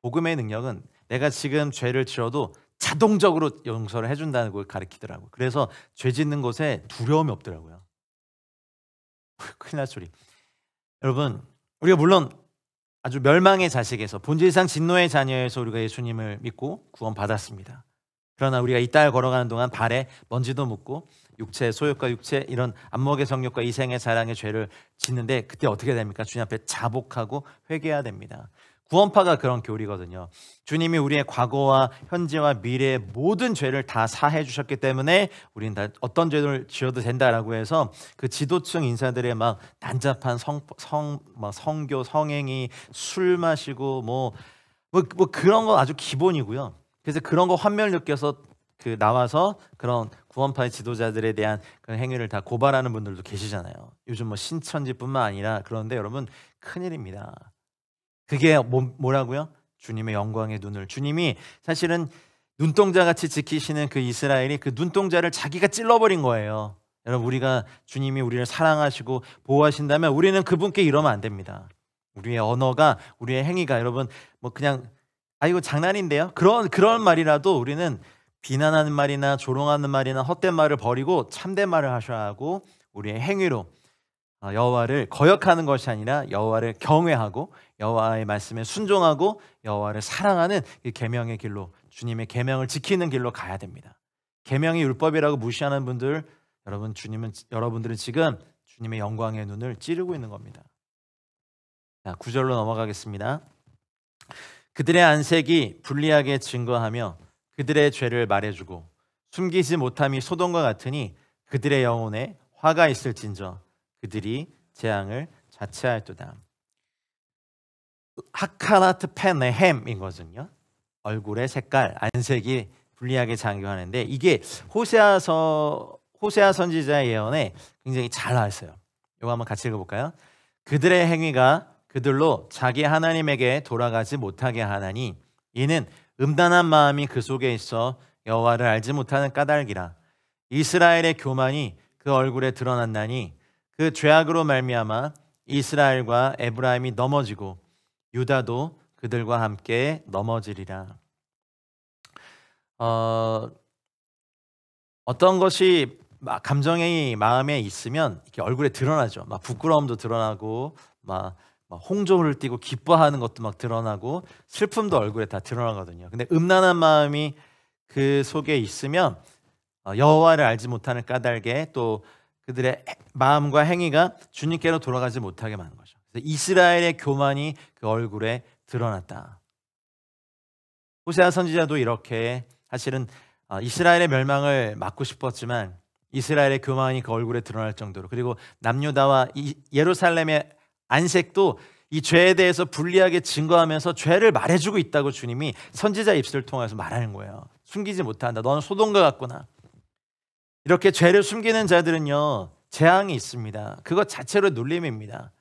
복음의 능력은 내가 지금 죄를 지어도 자동적으로 용서를 해준다는 걸 가르치더라고요. 그래서 죄 짓는 것에 두려움이 없더라고요. 큰일 날 소리. 여러분, 우리가 물론 아주 멸망의 자식에서, 본질상 진노의 자녀에서 우리가 예수님을 믿고 구원받았습니다. 그러나 우리가 이 땅을 걸어가는 동안 발에 먼지도 묻고 육체의 소욕과 육체, 이런 안목의 성욕과 이생의 사랑의 죄를 짓는데, 그때 어떻게 됩니까? 주님 앞에 자복하고 회개해야 됩니다. 구원파가 그런 교리거든요. 주님이 우리의 과거와 현재와 미래의 모든 죄를 다 사해 주셨기 때문에 우리는 다 어떤 죄를 지어도 된다라고 해서 그 지도층 인사들의 막 난잡한 성교, 성행위, 술 마시고 뭐 그런 거 아주 기본이고요. 그래서 그런 거 환멸 느껴서 그 나와서 그런 구원파의 지도자들에 대한 그런 행위를 다 고발하는 분들도 계시잖아요. 요즘 뭐 신천지뿐만 아니라. 그런데 여러분 큰일입니다. 그게 뭐라고요? 주님의 영광의 눈을, 주님이 사실은 눈동자같이 지키시는 그 이스라엘이 그 눈동자를 자기가 찔러버린 거예요. 여러분, 우리가 주님이 우리를 사랑하시고 보호하신다면 우리는 그분께 이러면 안 됩니다. 우리의 언어가, 우리의 행위가, 여러분 뭐 그냥 이거 장난인데요, 그런 말이라도 우리는 비난하는 말이나 조롱하는 말이나 헛된 말을 버리고 참된 말을 하셔야 하고, 우리의 행위로 여호와를 거역하는 것이 아니라 여호와를 경외하고 여호와의 말씀에 순종하고 여호와를 사랑하는 이 계명의 길로, 주님의 계명을 지키는 길로 가야 됩니다. 계명이 율법이라고 무시하는 분들, 여러분들은 지금 주님의 영광의 눈을 찌르고 있는 겁니다. 자, 9절로 넘어가겠습니다. 그들의 안색이 불리하게 증거하며 그들의 죄를 말해주고 숨기지 못함이 소돔과 같으니 그들의 영혼에 화가 있을진저 그들이 재앙을 자체하였도다. 하카나트 페네헴인 거거든요. 얼굴의 색깔, 안색이 불리하게 장교하는데, 이게 호세아 선지자의 예언에 굉장히 잘 나와 있어요. 이거 한번 같이 읽어볼까요? 그들의 행위가 그들로 자기 하나님에게 돌아가지 못하게 하나니 이는 음란한 마음이 그 속에 있어 여호와를 알지 못하는 까닭이라. 이스라엘의 교만이 그 얼굴에 드러났나니 그 죄악으로 말미암아 이스라엘과 에브라임이 넘어지고 유다도 그들과 함께 넘어지리라. 어떤 것이 감정이 마음에 있으면 이렇게 얼굴에 드러나죠. 막 부끄러움도 드러나고, 막 홍조를 띠고 기뻐하는 것도 막 드러나고, 슬픔도 얼굴에 다 드러나거든요. 근데 음란한 마음이 그 속에 있으면 여호와를 알지 못하는 까닭에 또 그들의 마음과 행위가 주님께로 돌아가지 못하게 만든 거죠. 그래서 이스라엘의 교만이 그 얼굴에 드러났다. 호세아 선지자도 이렇게 사실은 이스라엘의 멸망을 막고 싶었지만 이스라엘의 교만이 그 얼굴에 드러날 정도로, 그리고 남유다와 예루살렘의 안색도 이 죄에 대해서 불리하게 증거하면서 죄를 말해주고 있다고 주님이 선지자 입술을 통해서 말하는 거예요. 숨기지 못한다. 너는 소돔과 같구나. 이렇게 죄를 숨기는 자들은요, 재앙이 있습니다. 그것 자체로 눌림입니다.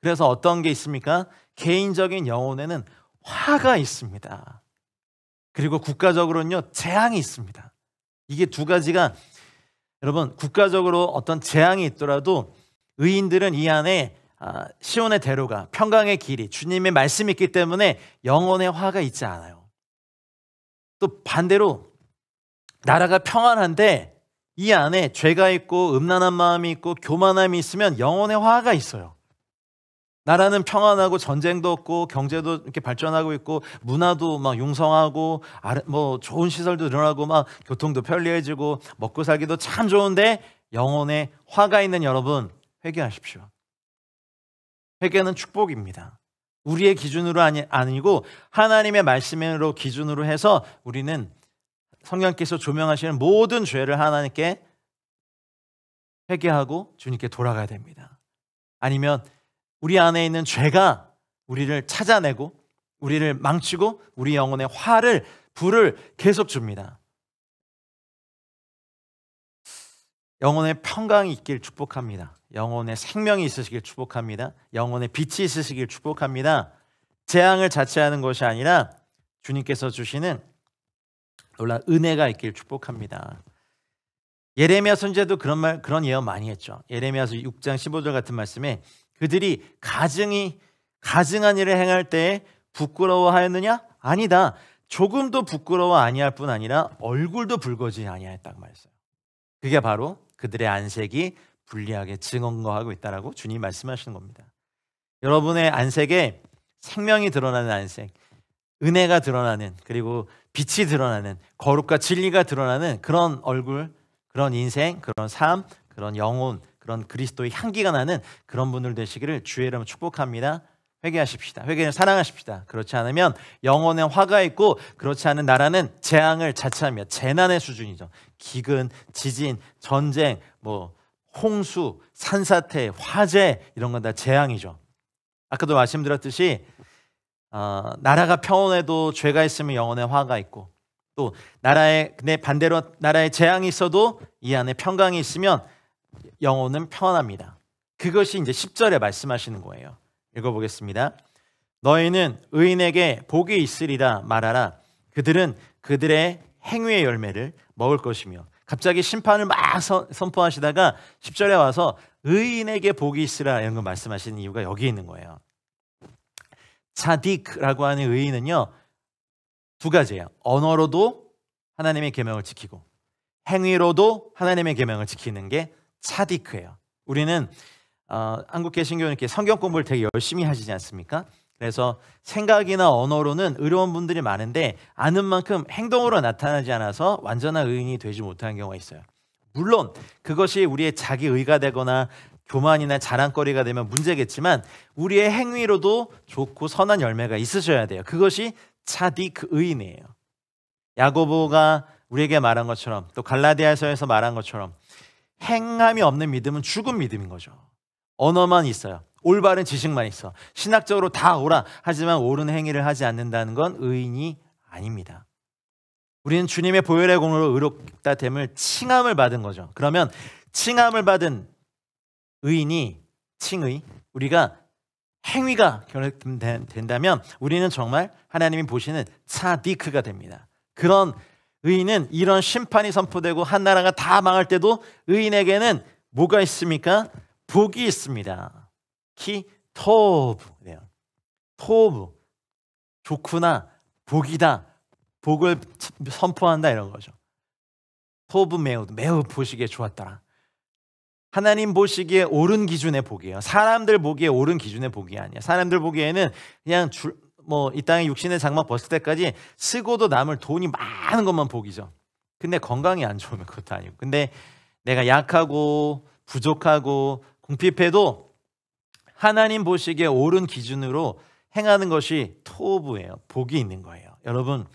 그래서 어떤 게 있습니까? 개인적인 영혼에는 화가 있습니다. 그리고 국가적으로는요, 재앙이 있습니다. 이게 두 가지가, 여러분, 국가적으로 어떤 재앙이 있더라도 의인들은 이 안에 시온의 대로가, 평강의 길이, 주님의 말씀이 있기 때문에 영혼의 화가 있지 않아요. 또 반대로 나라가 평안한데 이 안에 죄가 있고 음란한 마음이 있고 교만함이 있으면 영혼의 화가 있어요. 나라는 평안하고 전쟁도 없고 경제도 이렇게 발전하고 있고 문화도 막 융성하고 뭐 좋은 시설도 늘어나고 막 교통도 편리해지고 먹고 살기도 참 좋은데 영혼에 화가 있는 여러분, 회개하십시오. 회개는 축복입니다. 우리의 기준으로 아니고 하나님의 말씀으로 기준으로 해서 우리는 성령께서 조명하시는 모든 죄를 하나님께 회개하고 주님께 돌아가야 됩니다. 아니면 우리 안에 있는 죄가 우리를 찾아내고 우리를 망치고 우리 영혼의 불을 계속 줍니다. 영혼의 평강이 있길 축복합니다. 영혼의 생명이 있으시길 축복합니다. 영혼의 빛이 있으시길 축복합니다. 재앙을 자체하는 것이 아니라 주님께서 주시는 놀라운 은혜가 있길 축복합니다. 예레미야 선지자도 그런 예언 많이 했죠. 예레미야서 6장 15절 같은 말씀에 그들이 가증한 일을 행할 때에 부끄러워하였느냐? 아니다. 조금도 부끄러워 아니할 뿐 아니라 얼굴도 붉어지지 아니하였다고 말했어요. 그게 바로 그들의 안색이 불리하게 증언거하고 있다라고 주님이 말씀하시는 겁니다. 여러분의 안색에 생명이 드러나는 안색, 은혜가 드러나는, 그리고 빛이 드러나는, 거룩과 진리가 드러나는 그런 얼굴, 그런 인생, 그런 삶, 그런 영혼, 그런 그리스도의 향기가 나는 그런 분들 되시기를 주의 이름으로 축복합니다. 회개하십시다. 회개를 사랑하십시다. 그렇지 않으면 영혼에 화가 있고, 그렇지 않은 나라는 재앙을 자처하며 재난의 수준이죠. 기근, 지진, 전쟁, 홍수, 산사태, 화재, 이런 건 다 재앙이죠. 아까도 말씀드렸듯이 나라가 평온해도 죄가 있으면 영혼에 화가 있고, 또 근데 반대로 나라에 재앙이 있어도 이 안에 평강이 있으면 영혼은 평안합니다. 그것이 이제 10절에 말씀하시는 거예요. 읽어보겠습니다. 너희는 의인에게 복이 있으리라 말하라. 그들은 그들의 행위의 열매를 먹을 것이며. 갑자기 심판을 막 선포하시다가 10절에 와서 의인에게 복이 있으라 이런 거 말씀하시는 이유가 여기 있는 거예요. 차딕라고 하는 의인은요, 두 가지예요. 언어로도 하나님의 계명을 지키고 행위로도 하나님의 계명을 지키는 게 차디크예요. 우리는 한국 개신교는 이렇게 성경 공부를 되게 열심히 하시지 않습니까? 그래서 생각이나 언어로는 의로운 분들이 많은데 아는 만큼 행동으로 나타나지 않아서 완전한 의인이 되지 못하는 경우가 있어요. 물론 그것이 우리의 자기 의가 되거나 교만이나 자랑거리가 되면 문제겠지만 우리의 행위로도 좋고 선한 열매가 있으셔야 돼요. 그것이 차디크 의인이에요. 야고보가 우리에게 말한 것처럼 또 갈라디아서에서 말한 것처럼 행함이 없는 믿음은 죽은 믿음인 거죠. 언어만 있어요. 올바른 지식만 있어. 신학적으로 다 옳아. 하지만 옳은 행위를 하지 않는다는 건 의인이 아닙니다. 우리는 주님의 보혈의 공로로 의롭다 됨을 칭함을 받은 거죠. 그러면 칭함을 받은 의인이 칭의, 우리가 행위가 결합된다면 우리는 정말 하나님이 보시는 차디크가 됩니다. 그런 의인은 이런 심판이 선포되고 한 나라가 다 망할 때도 의인에게는 뭐가 있습니까? 복이 있습니다. 키 토브네요. 토브, 좋구나, 복이다, 복을 선포한다 이런 거죠. 토브 매우 보시기에 좋았더라. 하나님 보시기에 옳은 기준의 복이에요. 사람들 보기에 옳은 기준의 복이 아니야. 사람들 보기에는 그냥 이 땅에 육신의 장막 벗을 때까지 쓰고도 남을 돈이 많은 것만 복이죠. 근데 건강이 안 좋으면 그것도 아니고. 근데 내가 약하고 부족하고 궁핍해도 하나님 보시기에 옳은 기준으로 행하는 것이 토부예요. 복이 있는 거예요. 여러분,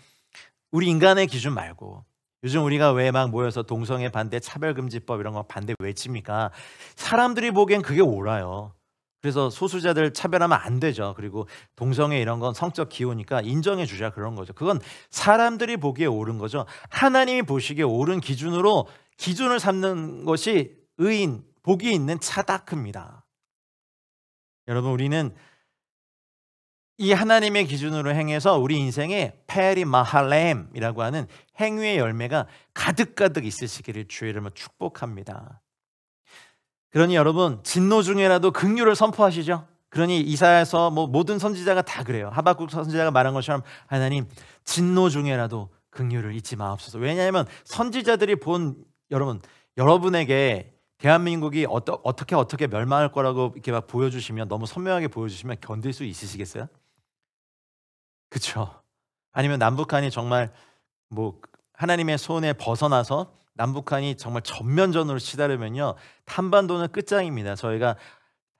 우리 인간의 기준 말고 요즘 우리가 왜 막 모여서 동성애 반대, 차별금지법 이런 거 반대 외칩니까? 사람들이 보기엔 그게 옳아요. 그래서 소수자들 차별하면 안 되죠. 그리고 동성애 이런 건 성적 기호니까 인정해 주자 그런 거죠. 그건 사람들이 보기에 옳은 거죠. 하나님이 보시기에 옳은 기준으로 기준을 삼는 것이 의인, 복이 있는 차다크입니다. 여러분, 우리는 이 하나님의 기준으로 행해서 우리 인생에 페리 마할렘이라고 하는 행위의 열매가 가득가득 있으시기를 주의 이름으로 축복합니다. 그러니 여러분, 진노 중에라도 긍휼을 선포하시죠. 그러니 이사야서 모든 선지자가 다 그래요. 하박국 선지자가 말한 것처럼 하나님 진노 중에라도 긍휼을 잊지 마옵소서. 왜냐하면 선지자들이 여러분에게 대한민국이 어떻게 멸망할 거라고 이렇게 막 보여주시면, 너무 선명하게 보여주시면 견딜 수 있으시겠어요? 그렇죠? 아니면 남북한이 정말 하나님의 손에 벗어나서 남북한이 정말 전면전으로 치달으면요, 한반도는 끝장입니다. 저희가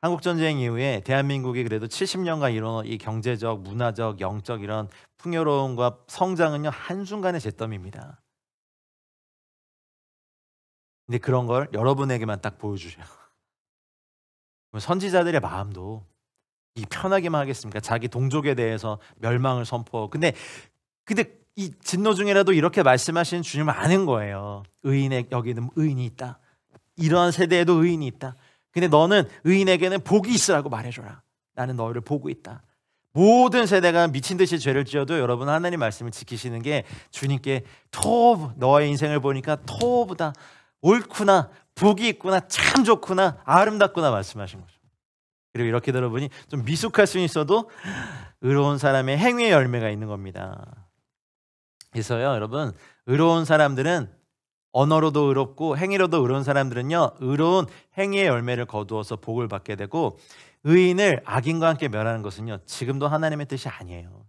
한국전쟁 이후에 대한민국이 그래도 70년간 이런 이 경제적, 문화적, 영적 이런 풍요로움과 성장은요 한순간의 잿더미입니다. 근데 그런 걸 여러분에게만 딱 보여주셔요. 선지자들의 마음도 이 편하게만 하겠습니까? 자기 동족에 대해서 멸망을 선포하고. 근데 이 진노 중에라도 이렇게 말씀하시는 주님을 아는 거예요. 여기는 의인이 있다. 이러한 세대에도 의인이 있다. 근데 너는 의인에게는 복이 있으라고 말해줘라. 나는 너희를 보고 있다. 모든 세대가 미친 듯이 죄를 지어도 여러분 하나님 말씀을 지키시는 게 주님께 너의 인생을 보니까 토브다. 옳구나. 복이 있구나. 참 좋구나. 아름답구나 말씀하신 거죠. 그리고 이렇게 들어보니 좀 미숙할 수 있어도 의로운 사람의 행위의 열매가 있는 겁니다. 그래서요, 여러분, 의로운 사람들은 언어로도 의롭고 행위로도 의로운 사람들은요, 의로운 행위의 열매를 거두어서 복을 받게 되고, 의인을 악인과 함께 멸하는 것은요 지금도 하나님의 뜻이 아니에요.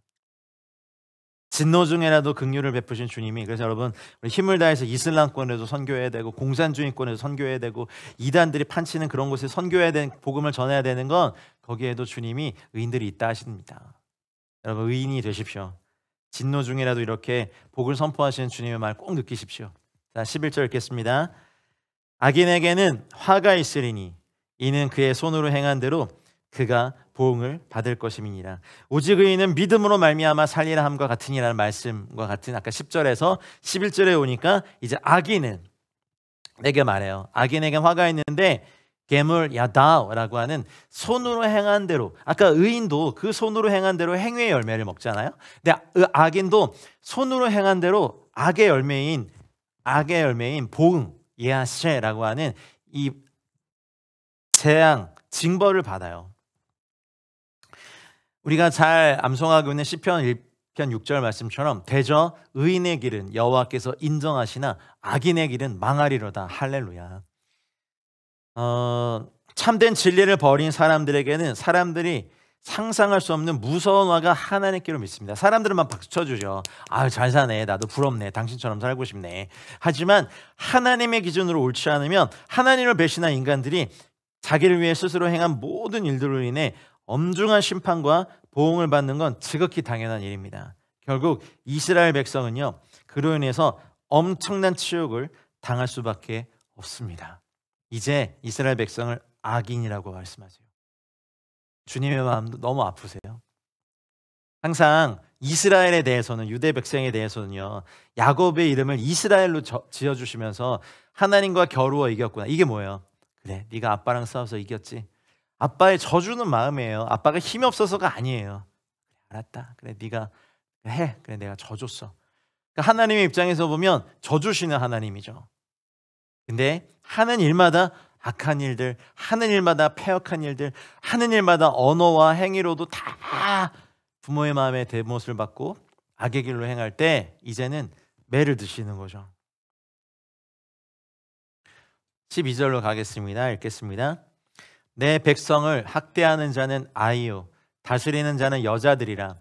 진노 중에라도 긍휼을 베푸신 주님이, 그래서 여러분 우리 힘을 다해서 이슬람권에도 선교해야 되고 공산주의권에도 선교해야 되고 이단들이 판치는 그런 곳에 선교해야 되는, 복음을 전해야 되는 건 거기에도 주님이 의인들이 있다 하십니다. 여러분, 의인이 되십시오. 진노 중에라도 이렇게 복을 선포하시는 주님의 말 꼭 느끼십시오. 자, 11절 읽겠습니다. 악인에게는 화가 있으리니 이는 그의 손으로 행한 대로 그가 보응을 받을 것임이니라. 오직 의인은 믿음으로 말미암아 살리라 함과 같으니라는 말씀과 같은 아까 10절에서 11절에 오니까 이제 악인은 내게 말해요. 악인에게 화가 있는데 게물 야다라고 하는 손으로 행한 대로, 아까 의인도 그 손으로 행한 대로 행위의 열매를 먹잖아요. 근데 악인도 손으로 행한 대로 악의 열매인 보응 예하셰라고 하는 이 재앙 징벌을 받아요. 우리가 잘 암송하고 있는 시편 1편 6절 말씀처럼 대저 의인의 길은 여호와께서 인정하시나 악인의 길은 망하리로다. 할렐루야. 참된 진리를 버린 사람들에게는 사람들이 상상할 수 없는 무서운 화가 하나님께로 믿습니다. 사람들은 막 박수 쳐주죠. 아, 잘 사네, 나도 부럽네, 당신처럼 살고 싶네. 하지만 하나님의 기준으로 옳지 않으면 하나님을 배신한 인간들이 자기를 위해 스스로 행한 모든 일들로 인해 엄중한 심판과 보응을 받는 건 지극히 당연한 일입니다. 결국 이스라엘 백성은요, 그로 인해서 엄청난 치욕을 당할 수밖에 없습니다. 이제 이스라엘 백성을 악인이라고 말씀하세요. 주님의 마음도 너무 아프세요. 항상 이스라엘에 대해서는, 유대 백성에 대해서는요, 야곱의 이름을 이스라엘로 지어주시면서 하나님과 겨루어 이겼구나. 이게 뭐예요? 그래, 네가 아빠랑 싸워서 이겼지. 아빠의 져주는 마음이에요. 아빠가 힘이 없어서가 아니에요. 알았다. 그래, 네가 해. 그래, 내가 져줬어. 그러니까 하나님의 입장에서 보면 져주시는 하나님이죠. 근데 하는 일마다 악한 일들, 하는 일마다 패역한 일들, 하는 일마다 언어와 행위로도 다 부모의 마음에 대못을 받고 악의 길로 행할 때 이제는 매를 드시는 거죠. 12절로 가겠습니다. 읽겠습니다. 내 백성을 학대하는 자는 아이요, 다스리는 자는 여자들이라.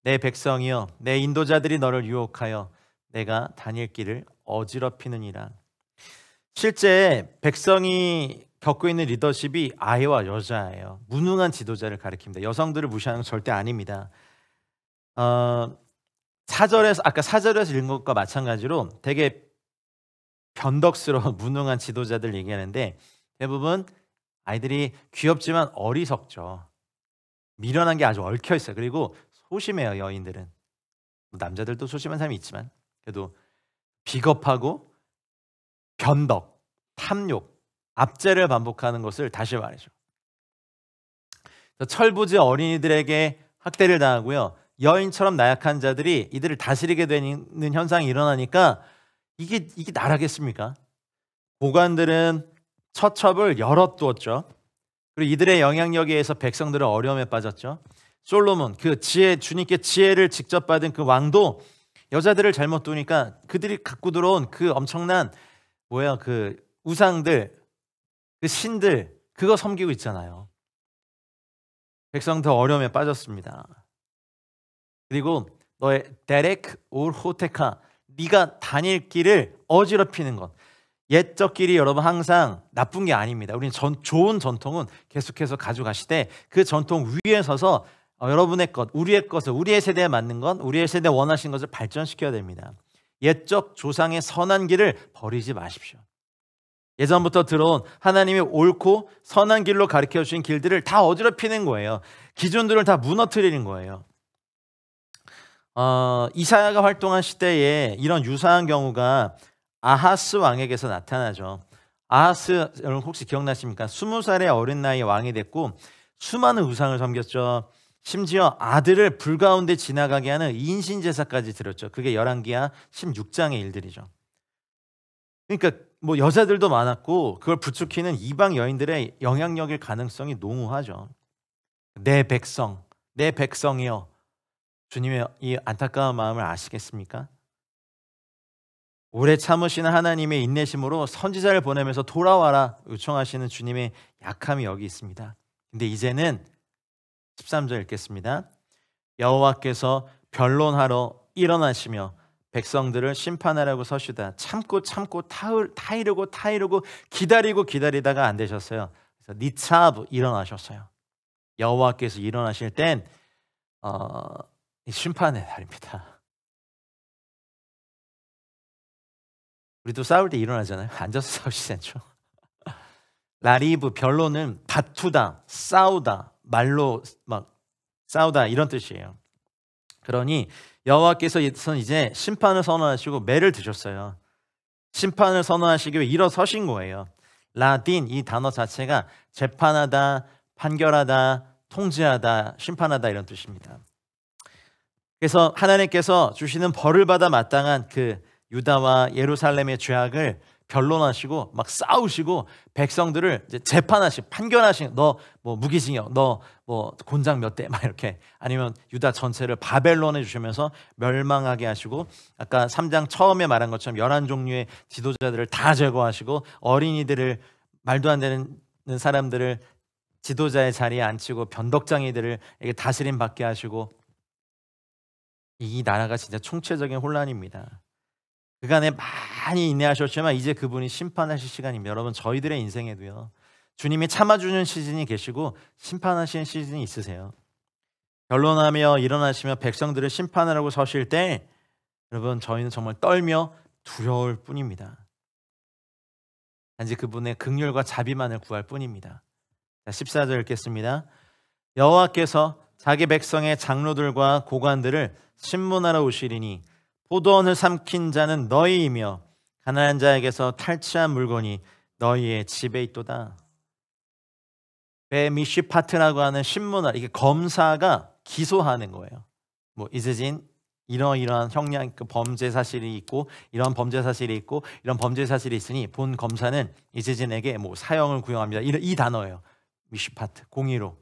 내 백성이여, 내 인도자들이 너를 유혹하여 내가 다닐 길을 어지럽히느니라. 실제 백성이 겪고 있는 리더십이 아이와 여자예요. 무능한 지도자를 가리킵니다. 여성들을 무시하는 건 절대 아닙니다. 4절에서, 아까 4절에서 읽은 것과 마찬가지로 되게 변덕스러운 무능한 지도자들 얘기하는데 대부분 아이들이 귀엽지만 어리석죠. 미련한 게 아주 얽혀 있어요. 그리고 소심해요. 여인들은, 남자들도 소심한 사람이 있지만 그래도 비겁하고 변덕, 탐욕, 압제를 반복하는 것을 다시 말이죠. 철부지 어린이들에게 학대를 당하고요, 여인처럼 나약한 자들이 이들을 다스리게 되는 현상이 일어나니까 이게 나라겠습니까? 고관들은 처첩을 열어두었죠. 그리고 이들의 영향력에 의해서 백성들은 어려움에 빠졌죠. 솔로몬, 그 주님께 지혜를 직접 받은 그 왕도 여자들을 잘못 두니까 그들이 갖고 들어온 그 엄청난 그 우상들, 그 신들, 그거 섬기고 있잖아요. 백성 더 어려움에 빠졌습니다. 그리고 너의 데렉 올 호테카, 네가 다닐 길을 어지럽히는 것. 옛적 길이 여러분 항상 나쁜 게 아닙니다. 우리는 좋은 전통은 계속해서 가져가시되 그 전통 위에 서서 여러분의 것, 우리의 것을, 우리의 세대에 맞는 것, 우리의 세대에 원하시는 것을 발전시켜야 됩니다. 옛적 조상의 선한 길을 버리지 마십시오. 예전부터 들어온 하나님이 옳고 선한 길로 가르쳐 주신 길들을 다 어지럽히는 거예요. 기준들을 다 무너뜨리는 거예요. 이사야가 활동한 시대에 이런 유사한 경우가 아하스 왕에게서 나타나죠. 아하스, 여러분 혹시 기억나십니까? 20살의 어린 나이에 왕이 됐고 수많은 우상을 섬겼죠. 심지어 아들을 불 가운데 지나가게 하는 인신제사까지 드렸죠. 그게 열왕기하 16장의 일들이죠. 그러니까 여자들도 많았고 그걸 부추기는 이방 여인들의 영향력일 가능성이 농후하죠. 내 백성이여, 주님의 이 안타까운 마음을 아시겠습니까? 오래 참으시는 하나님의 인내심으로 선지자를 보내면서 돌아와라 요청하시는 주님의 약함이 여기 있습니다. 근데 이제는 13절 읽겠습니다. 여호와께서 변론하러 일어나시며 백성들을 심판하라고 서시다. 참고 타이르고 기다리다가 안 되셨어요. 그래서 니차브, 일어나셨어요. 여호와께서 일어나실 땐 심판의 날입니다. 우리도 싸울 때 일어나잖아요. 앉아서 싸우시지 않죠. 라리브, 변론은 다투다, 싸우다, 말로 막 싸우다 이런 뜻이에요. 그러니 여호와께서는 이제 심판을 선언하시고 매를 드셨어요. 심판을 선언하시기 위해 일어서신 거예요. 라딘 이 단어 자체가 재판하다, 판결하다, 통제하다, 심판하다 이런 뜻입니다. 그래서 하나님께서 주시는 벌을 받아 마땅한 그 유다와 예루살렘의 죄악을 변론하시고 막 싸우시고 백성들을 이제 재판하시고 판결하신 너 뭐 무기징역, 너 뭐 곤장 몇 대 막 이렇게 아니면 유다 전체를 바벨론에 주시면서 멸망하게 하시고 아까 3장 처음에 말한 것처럼 11종류의 지도자들을 다 제거하시고 어린이들을 말도 안 되는 사람들을 지도자의 자리에 앉히고 변덕장이들에게 다스림 받게 하시고 이 나라가 진짜 총체적인 혼란입니다. 그간에 많이 인내하셨지만 이제 그분이 심판하실 시간입니다. 여러분 저희들의 인생에도요. 주님이 참아주는 시즌이 계시고 심판하시는 시즌이 있으세요. 변론하며 일어나시며 백성들을 심판하라고 서실 때 여러분 저희는 정말 떨며 두려울 뿐입니다. 단지 그분의 긍휼과 자비만을 구할 뿐입니다. 자, 14절 읽겠습니다. 여호와께서 자기 백성의 장로들과 고관들을 신문하러 오시리니 포도원을 삼킨 자는 너희이며 가난한 자에게서 탈취한 물건이 너희의 집에 있도다. 베미시파트라고 하는 신문하 이게 검사가 기소하는 거예요. 뭐 이즈진 이러이러한 형량 그 범죄 사실이 있고 이런 범죄 사실이 있고 이런 범죄 사실이 있으니 본 검사는 이즈진에게 뭐 사형을 구형합니다. 이 단어예요. 미시파트 공의로.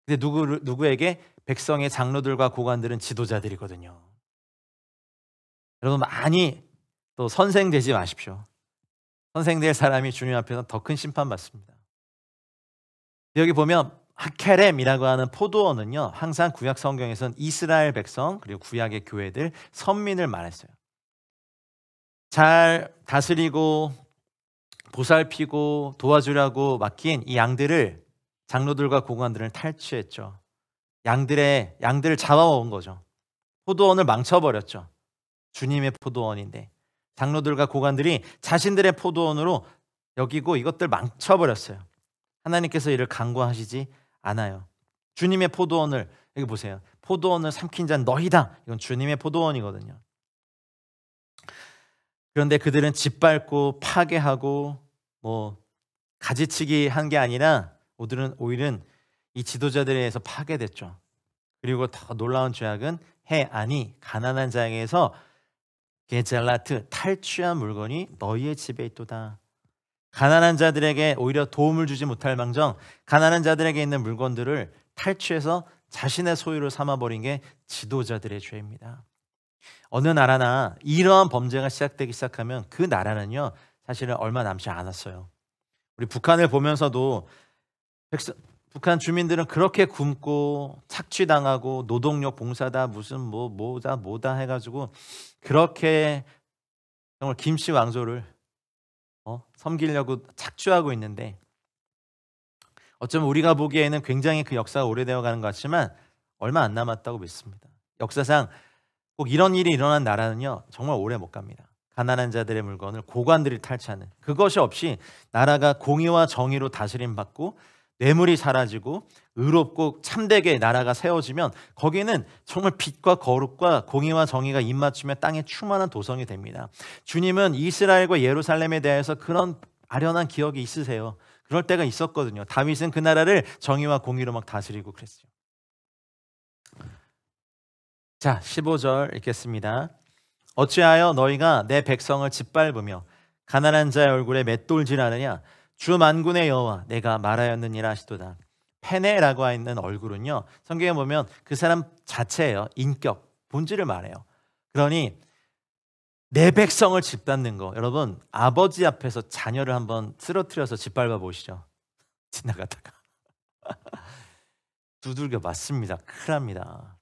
근데 누구에게 백성의 장로들과 고관들은 지도자들이거든요. 여러분 많이 또 선생 되지 마십시오. 선생 될 사람이 주님 앞에서 더 큰 심판 받습니다. 여기 보면 하케렘이라고 하는 포도원은요 항상 구약 성경에서는 이스라엘 백성 그리고 구약의 교회들 선민을 말했어요. 잘 다스리고 보살피고 도와주려고 맡긴 이 양들을 장로들과 고관들을 탈취했죠. 양들을 잡아먹은 거죠. 포도원을 망쳐버렸죠. 주님의 포도원인데 장로들과 고관들이 자신들의 포도원으로 여기고 이것들 망쳐버렸어요. 하나님께서 이를 간과하시지 않아요. 주님의 포도원을 여기 보세요. 포도원을 삼킨 자는 너희다. 이건 주님의 포도원이거든요. 그런데 그들은 짓밟고 파괴하고 뭐 가지치기 한 게 아니라 오히려 이 지도자들에 의해서 파괴됐죠. 그리고 더 놀라운 죄악은 해안이 가난한 자에게서 게잘라트 탈취한 물건이 너희의 집에 있도다. 가난한 자들에게 오히려 도움을 주지 못할 망정 가난한 자들에게 있는 물건들을 탈취해서 자신의 소유로 삼아버린 게 지도자들의 죄입니다. 어느 나라나 이러한 범죄가 시작되기 시작하면 그 나라는요 사실은 얼마 남지 않았어요. 우리 북한을 보면서도 북한 주민들은 그렇게 굶고 착취당하고 노동력 봉사다 무슨 뭐다 해가지고 그렇게 정말 김씨 왕조를 섬기려고 착취하고 있는데 어쩌면 우리가 보기에는 굉장히 그 역사가 오래되어 가는 것 같지만 얼마 안 남았다고 믿습니다. 역사상 꼭 이런 일이 일어난 나라는요 정말 오래 못 갑니다. 가난한 자들의 물건을 고관들이 탈취하는 그것이 없이 나라가 공의와 정의로 다스림받고 뇌물이 사라지고 의롭고 참되게 나라가 세워지면 거기는 정말 빛과 거룩과 공의와 정의가 입맞추며 땅에 충만한 도성이 됩니다. 주님은 이스라엘과 예루살렘에 대해서 그런 아련한 기억이 있으세요. 그럴 때가 있었거든요. 다윗은 그 나라를 정의와 공의로 막 다스리고 그랬어요. 자, 15절 읽겠습니다. 어찌하여 너희가 내 백성을 짓밟으며 가난한 자의 얼굴에 맷돌질하느냐? 주 만군의 여호와 내가 말하였느니라 하시도다. 페네라고 있는 얼굴은요 성경에 보면 그 사람 자체예요. 인격, 본질을 말해요. 그러니 내 백성을 짓밟는 거 여러분 아버지 앞에서 자녀를 한번 쓰러뜨려서 짓밟아 보시죠. 지나가다가 두들겨 맞습니다. 큰일 납니다.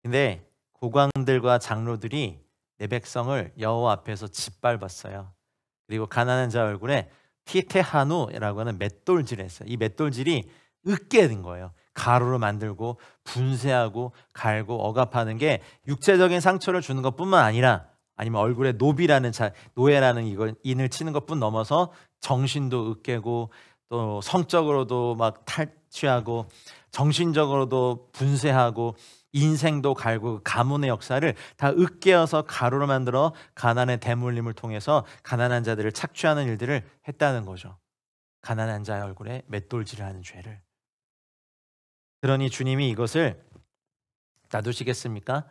근데 고관들과 장로들이 내 백성을 여호와 앞에서 짓밟았어요. 그리고 가난한 자 얼굴에 티테하누라고 하는 맷돌질을 했어요. 이 맷돌질이 으깨 된 거예요. 가루로 만들고 분쇄하고 갈고 억압하는 게 육체적인 상처를 주는 것뿐만 아니라 아니면 얼굴에 노비라는 노예라는 이걸 인을 치는 것뿐 넘어서 정신도 으깨고 또 성적으로도 막 탈취하고 정신적으로도 분쇄하고 인생도 갈고 가문의 역사를 다 으깨어서 가루로 만들어 가난의 대물림을 통해서 가난한 자들을 착취하는 일들을 했다는 거죠. 가난한 자의 얼굴에 맷돌질을 하는 죄를. 그러니 주님이 이것을 놔두시겠습니까?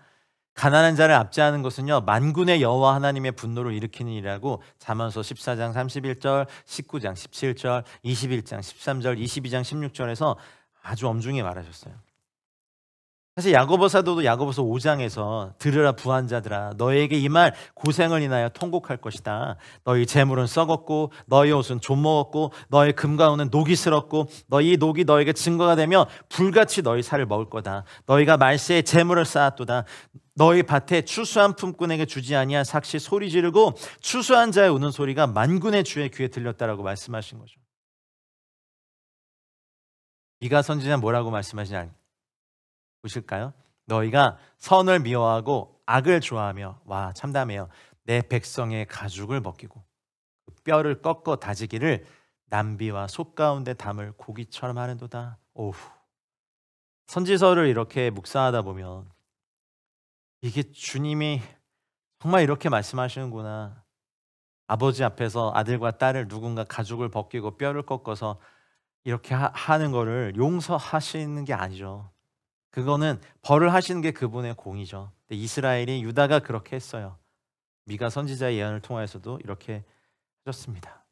가난한 자를 압제하는 것은요, 만군의 여호와 하나님의 분노를 일으키는 일이라고 잠언서 14장 31절, 19장 17절, 21장 13절, 22장 16절에서 아주 엄중히 말하셨어요. 사실 야고보 사도도 야고보서 5장에서 들으라 부한자들아 너에게 이 말 고생을 인하여 통곡할 것이다. 너희 재물은 썩었고 너희 옷은 좀먹었고 너희 금과 은은 녹이 슬었고 너희 녹이 너에게 증거가 되며 불같이 너희 살을 먹을 거다. 너희가 말세에 재물을 쌓았도다. 너희 밭에 추수한 품꾼에게 주지 아니한 삭시 소리 지르고 추수한 자의 우는 소리가 만군의 주의 귀에 들렸다라고 말씀하신 거죠. 미가 선지자는 뭐라고 말씀하시냐 보실까요? 너희가 선을 미워하고 악을 좋아하며 와 참담해요. 내 백성의 가죽을 벗기고 뼈를 꺾어 다지기를 남비와 속 가운데 담을 고기처럼 하는도다. 오후. 선지서를 이렇게 묵상하다 보면 이게 주님이 정말 이렇게 말씀하시는구나. 아버지 앞에서 아들과 딸을 누군가 가죽을 벗기고 뼈를 꺾어서 이렇게 하는 거를 용서하시는 게 아니죠. 그거는 벌을 하시는 게 그분의 공이죠. 근데 이스라엘이 유다가 그렇게 했어요. 미가 선지자의 예언을 통해서도 이렇게 하셨습니다.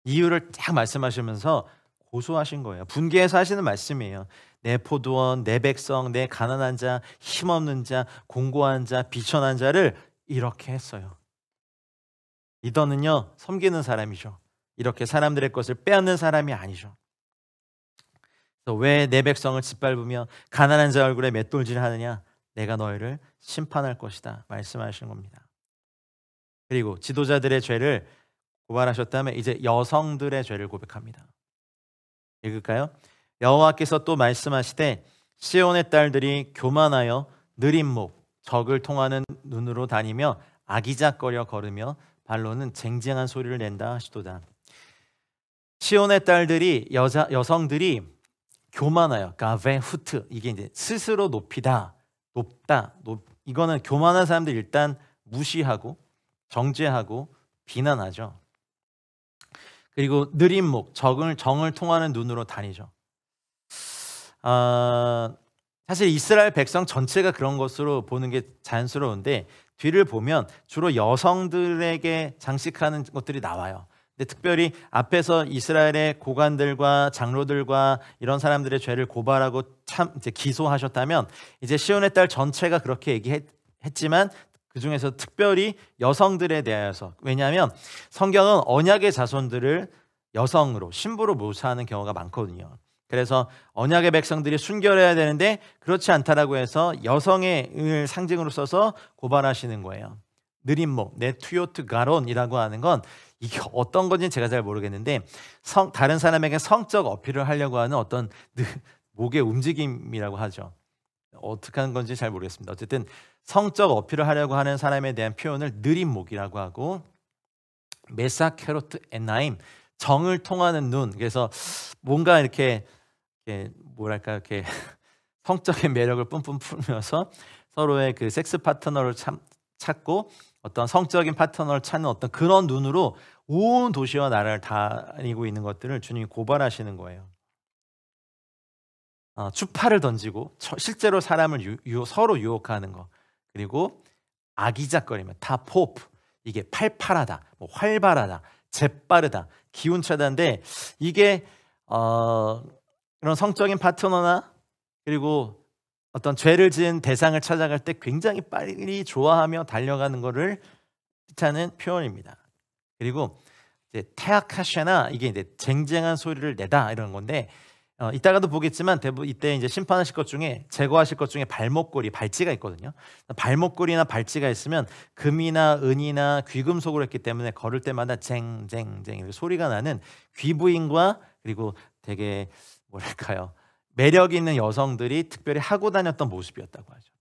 이유를 딱 말씀하시면서 고소하신 거예요. 분개해서 하시는 말씀이에요. 내 포도원, 내 백성, 내 가난한 자, 힘없는 자, 공고한 자, 비천한 자를 이렇게 했어요. 리더는요, 섬기는 사람이죠. 이렇게 사람들의 것을 빼앗는 사람이 아니죠. 왜 내 백성을 짓밟으며 가난한 자 얼굴에 맷돌질을 하느냐? 내가 너희를 심판할 것이다 말씀하시는 겁니다. 그리고 지도자들의 죄를 고발하셨다면 이제 여성들의 죄를 고백합니다. 읽을까요? 여호와께서 또 말씀하시되 시온의 딸들이 교만하여 느린 목 적을 통하는 눈으로 다니며 아기작거려 걸으며 발로는 쟁쟁한 소리를 낸다 하시도다. 시온의 딸들이 여성들이 교만하여 가베후트 이게 이제 스스로 높이다, 높다, 이거는 교만한 사람들 일단 무시하고 정죄하고 비난하죠. 그리고 느린 목, 정을 통하는 눈으로 다니죠. 사실 이스라엘 백성 전체가 그런 것으로 보는 게 자연스러운데 뒤를 보면 주로 여성들에게 장식하는 것들이 나와요. 근데 특별히 앞에서 이스라엘의 고관들과 장로들과 이런 사람들의 죄를 고발하고 참 이제 기소하셨다면 이제 시온의 딸 전체가 그렇게 얘기했지만 그 중에서 특별히 여성들에 대해서 왜냐하면 성경은 언약의 자손들을 여성으로 신부로 묘사하는 경우가 많거든요. 그래서 언약의 백성들이 순결해야 되는데 그렇지 않다라고 해서 여성의 상징으로 써서 고발하시는 거예요. 느린 목, 네투요트 가론이라고 하는 건 이게 어떤 건지는 제가 잘 모르겠는데 다른 사람에게 성적 어필을 하려고 하는 어떤 목의 움직임이라고 하죠. 어떻게 하는 건지 잘 모르겠습니다. 어쨌든 성적 어필을 하려고 하는 사람에 대한 표현을 느린 목이라고 하고 메사케로트 에나임 정을 통하는 눈. 그래서 뭔가 이렇게 뭐랄까 이렇게 성적인 매력을 뿜뿜 풀면서 서로의 그 섹스 파트너를 찾고 어떤 성적인 파트너를 찾는 어떤 그런 눈으로 온 도시와 나라를 다니고 있는 것들을 주님이 고발하시는 거예요. 추파를 던지고 실제로 사람을 서로 유혹하는 거, 그리고 아기작거리면 타포프 이게 팔팔하다, 뭐 활발하다, 재빠르다, 기운차다인데 이게 그런 성적인 파트너나 그리고 어떤 죄를 지은 대상을 찾아갈 때 굉장히 빨리 좋아하며 달려가는 것을 뜻하는 표현입니다. 그리고 이제 테아카샤나 이게 이제 쟁쟁한 소리를 내다 이런 건데 이따가도 보겠지만 이때 이제 심판하실 것 중에 제거하실 것 중에 발목걸이, 발찌가 있거든요. 발목걸이나 발찌가 있으면 금이나 은이나 귀금속으로 했기 때문에 걸을 때마다 쟁쟁쟁 이렇게 소리가 나는 귀부인과 그리고 되게 뭐랄까요? 매력 있는 여성들이 특별히 하고 다녔던 모습이었다고 하죠.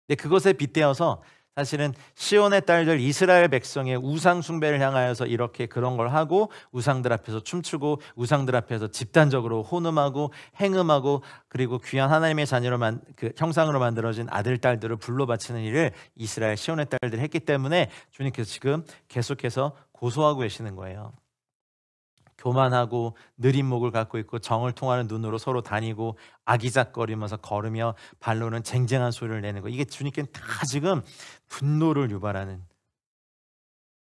근데 그것에 빗대어서 사실은 시온의 딸들 이스라엘 백성의 우상 숭배를 향하여서 이렇게 그런 걸 하고 우상들 앞에서 춤추고 우상들 앞에서 집단적으로 혼음하고 행음하고 그리고 귀한 하나님의 자녀로 그 형상으로 만들어진 아들 딸들을 불러 바치는 일을 이스라엘 시온의 딸들이 했기 때문에 주님께서 지금 계속해서 고소하고 계시는 거예요. 교만하고 느린 목을 갖고 있고 정을 통하는 눈으로 서로 다니고 아기작거리면서 걸으며 발로는 쟁쟁한 소리를 내는 거, 이게 주님께는 다 지금 분노를 유발하는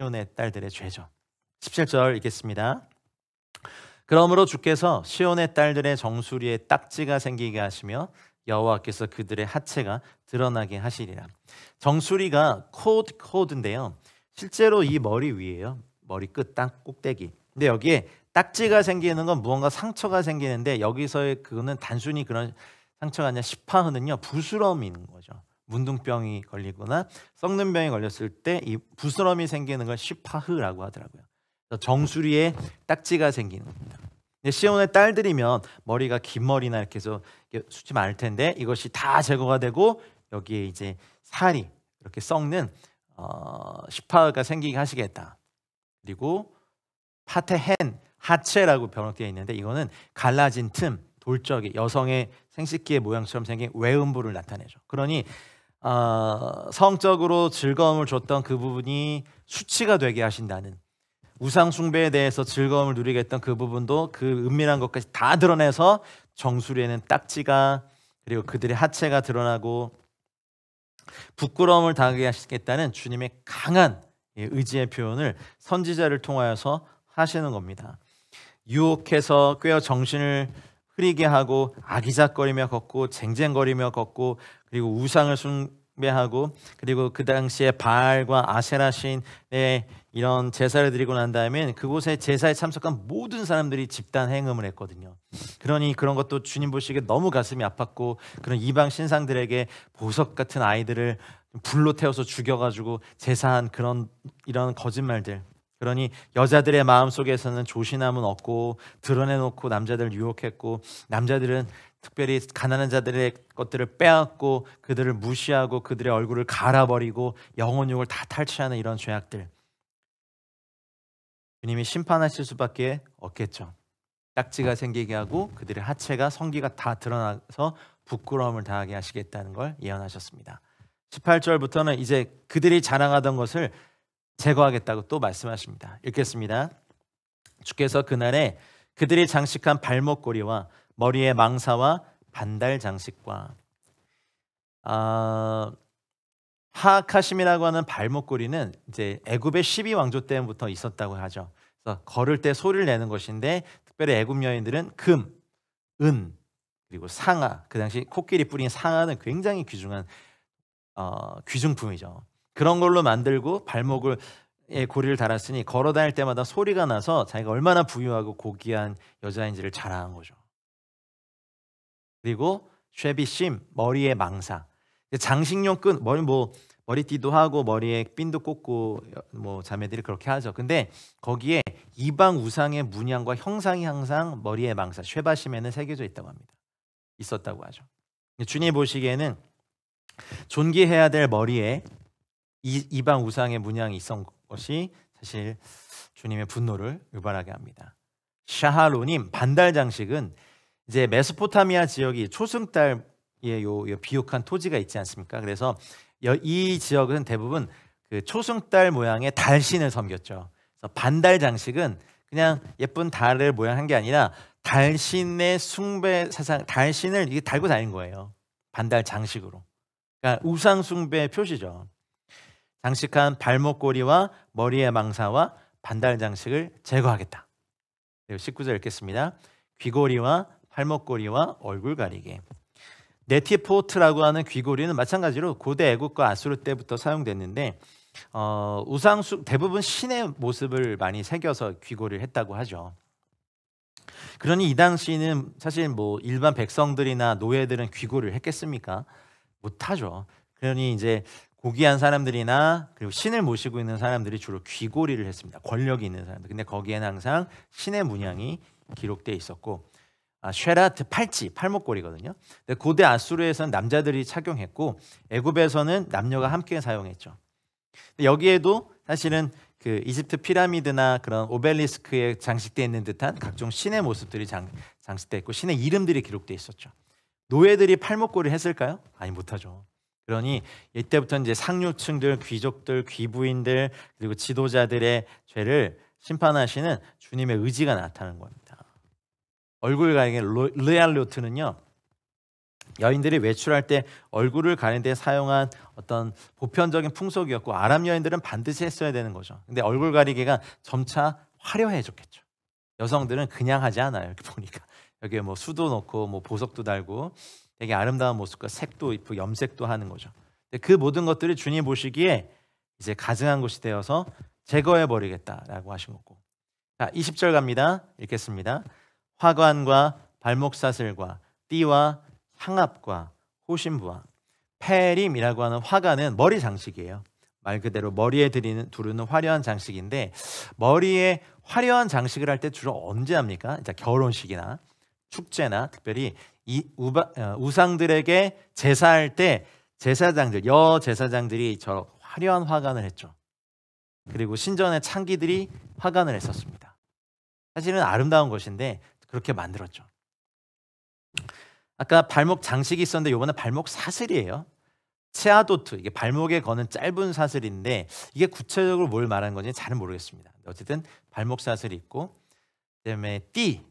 시온의 딸들의 죄죠. 17절 읽겠습니다. 그러므로 주께서 시온의 딸들의 정수리에 딱지가 생기게 하시며 여호와께서 그들의 하체가 드러나게 하시리라. 정수리가 코드인데요, 실제로 이 머리 위에요. 머리 끝 딱 꼭대기. 근데 여기에 딱지가 생기는 건 무언가 상처가 생기는데, 여기서의 그거는 단순히 그런 상처가 아니라 시파흐는요, 부스럼이 있는 거죠. 문둥병이 걸리거나 썩는 병이 걸렸을 때 이 부스럼이 생기는 걸 시파흐라고 하더라고요. 정수리에 딱지가 생기는 겁니다. 시온의 딸들이면 머리가 긴 머리나 이렇게 해서 숱이 많을 텐데 이것이 다 제거가 되고 여기에 이제 살이 이렇게 썩는 시파흐가 생기게 하시겠다. 그리고 파테헨 하체라고 번역되어 있는데, 이거는 갈라진 틈, 돌적이, 여성의 생식기의 모양처럼 생긴 외음부를 나타내죠. 그러니 성적으로 즐거움을 줬던 그 부분이 수치가 되게 하신다는, 우상 숭배에 대해서 즐거움을 누리게 했던 그 부분도 그 은밀한 것까지 다 드러내서 정수리에는 딱지가, 그리고 그들의 하체가 드러나고 부끄러움을 당하게 하시겠다는 주님의 강한 의지의 표현을 선지자를 통하여서 하시는 겁니다. 유혹해서 꿰어 정신을 흐리게 하고 아기작거리며 걷고 쟁쟁거리며 걷고, 그리고 우상을 숭배하고, 그리고 그 당시에 바알과 아세라 신의 이런 제사를 드리고 난 다음에 그곳에 제사에 참석한 모든 사람들이 집단 행음을 했거든요. 그러니 그런 것도 주님 보시기에 너무 가슴이 아팠고, 그런 이방 신상들에게 보석 같은 아이들을 불로 태워서 죽여가지고 제사한 그런 이런 거짓말들, 그러니 여자들의 마음속에서는 조신함은 없고 드러내놓고 남자들을 유혹했고, 남자들은 특별히 가난한 자들의 것들을 빼앗고 그들을 무시하고 그들의 얼굴을 갈아버리고 영혼욕을 다 탈취하는 이런 죄악들, 주님이 심판하실 수밖에 없겠죠. 딱지가 생기게 하고 그들의 하체가 성기가 다 드러나서 부끄러움을 당하게 하시겠다는 걸 예언하셨습니다. 18절부터는 이제 그들이 자랑하던 것을 제거하겠다고 또 말씀하십니다. 읽겠습니다. 주께서 그날에 그들이 장식한 발목고리와 머리의 망사와 반달 장식과, 하악하심이라고 하는 발목고리는 이제 애굽의 12왕조 때부터 있었다고 하죠. 그래서 걸을 때 소리를 내는 것인데, 특별히 애굽 여인들은 금, 은, 그리고 상아, 그 당시 코끼리 뿌린 상아는 굉장히 귀중한 귀중품이죠. 그런 걸로 만들고 발목을 고리를 달았으니 걸어 다닐 때마다 소리가 나서 자기가 얼마나 부유하고 고귀한 여자인지를 자랑한 거죠. 그리고 쉐비심, 머리에 망사, 장식용 끈, 머리띠도 하고 머리에 핀도 꽂고 자매들이 그렇게 하죠. 근데 거기에 이방 우상의 문양과 형상이 항상 머리에 망사, 쉐바심에는 새겨져 있다고 합니다. 있었다고 하죠. 주님 보시기에는 존귀해야 될 머리에 이방 우상의 문양이 있었던 것이 사실 주님의 분노를 유발하게 합니다. 샤하로님, 반달 장식은 이제 메소포타미아 지역이 초승달의 요 비옥한 토지가 있지 않습니까? 그래서 이 지역은 대부분 그 초승달 모양의 달신을 섬겼죠. 그래서 반달 장식은 그냥 예쁜 달을 모양한 게 아니라 달신의 숭배 사상, 달신을 이게 달고 다닌 거예요. 반달 장식으로. 그러니까 우상 숭배의 표시죠. 장식한 발목고리와 머리의 망사와 반달 장식을 제거하겠다. 19절 읽겠습니다. 귀고리와 발목고리와 얼굴 가리개. 네티포트라고 하는 귀고리는 마찬가지로 고대 애국과 아수르 때부터 사용됐는데, 대부분 신의 모습을 많이 새겨서 귀고리를 했다고 하죠. 그러니 이 당시는 사실 일반 백성들이나 노예들은 귀고리를 했겠습니까? 못하죠. 그러니 이제 고귀한 사람들이나 그리고 신을 모시고 있는 사람들이 주로 귀고리를 했습니다. 권력이 있는 사람들. 근데 거기에는 항상 신의 문양이 기록되어 있었고, 쉐라트 팔찌, 팔목걸이거든요. 근데 고대 아수르에서는 남자들이 착용했고 애굽에서는 남녀가 함께 사용했죠. 근데 여기에도 사실은 그 이집트 피라미드나 그런 오벨리스크에 장식되어 있는 듯한 각종 신의 모습들이 장식되어 있고 신의 이름들이 기록되어 있었죠. 노예들이 팔목걸이를 했을까요? 아니, 못하죠. 그러니 이때부터 이제 상류층들, 귀족들, 귀부인들 그리고 지도자들의 죄를 심판하시는 주님의 의지가 나타나는 겁니다. 얼굴 가리개 르알로트는요, 여인들이 외출할 때 얼굴을 가리는 데 사용한 어떤 보편적인 풍속이었고 아람 여인들은 반드시 했어야 되는 거죠. 근데 얼굴 가리개가 점차 화려해졌겠죠. 여성들은 그냥 하지 않아요. 이렇게 보니까 여기에 뭐 수도 넣고 뭐 보석도 달고 되게 아름다운 모습과 색도 입고 염색도 하는 거죠. 근데 그 모든 것들을 주님 보시기에 이제 가증한 것이 되어서 제거해 버리겠다라고 하신 거고. 자, 20절 갑니다. 읽겠습니다. 화관과 발목 사슬과 띠와 향압과 호신부와 페림이라고 하는 화관은 머리 장식이에요. 말 그대로 머리에 두르는 화려한 장식인데 머리에 화려한 장식을 할 때 주로 언제 합니까? 이제 결혼식이나 축제나 특별히 이 우상들에게 제사할 때 제사장들, 여제사장들이 저 화려한 화관을 했죠. 그리고 신전의 창기들이 화관을 했었습니다. 사실은 아름다운 것인데 그렇게 만들었죠. 아까 발목 장식이 있었는데 이번에 발목 사슬이에요. 체아도트, 이게 발목에 거는 짧은 사슬인데 이게 구체적으로 뭘 말하는 건지 잘은 모르겠습니다. 어쨌든 발목 사슬이 있고, 그다음에 띠,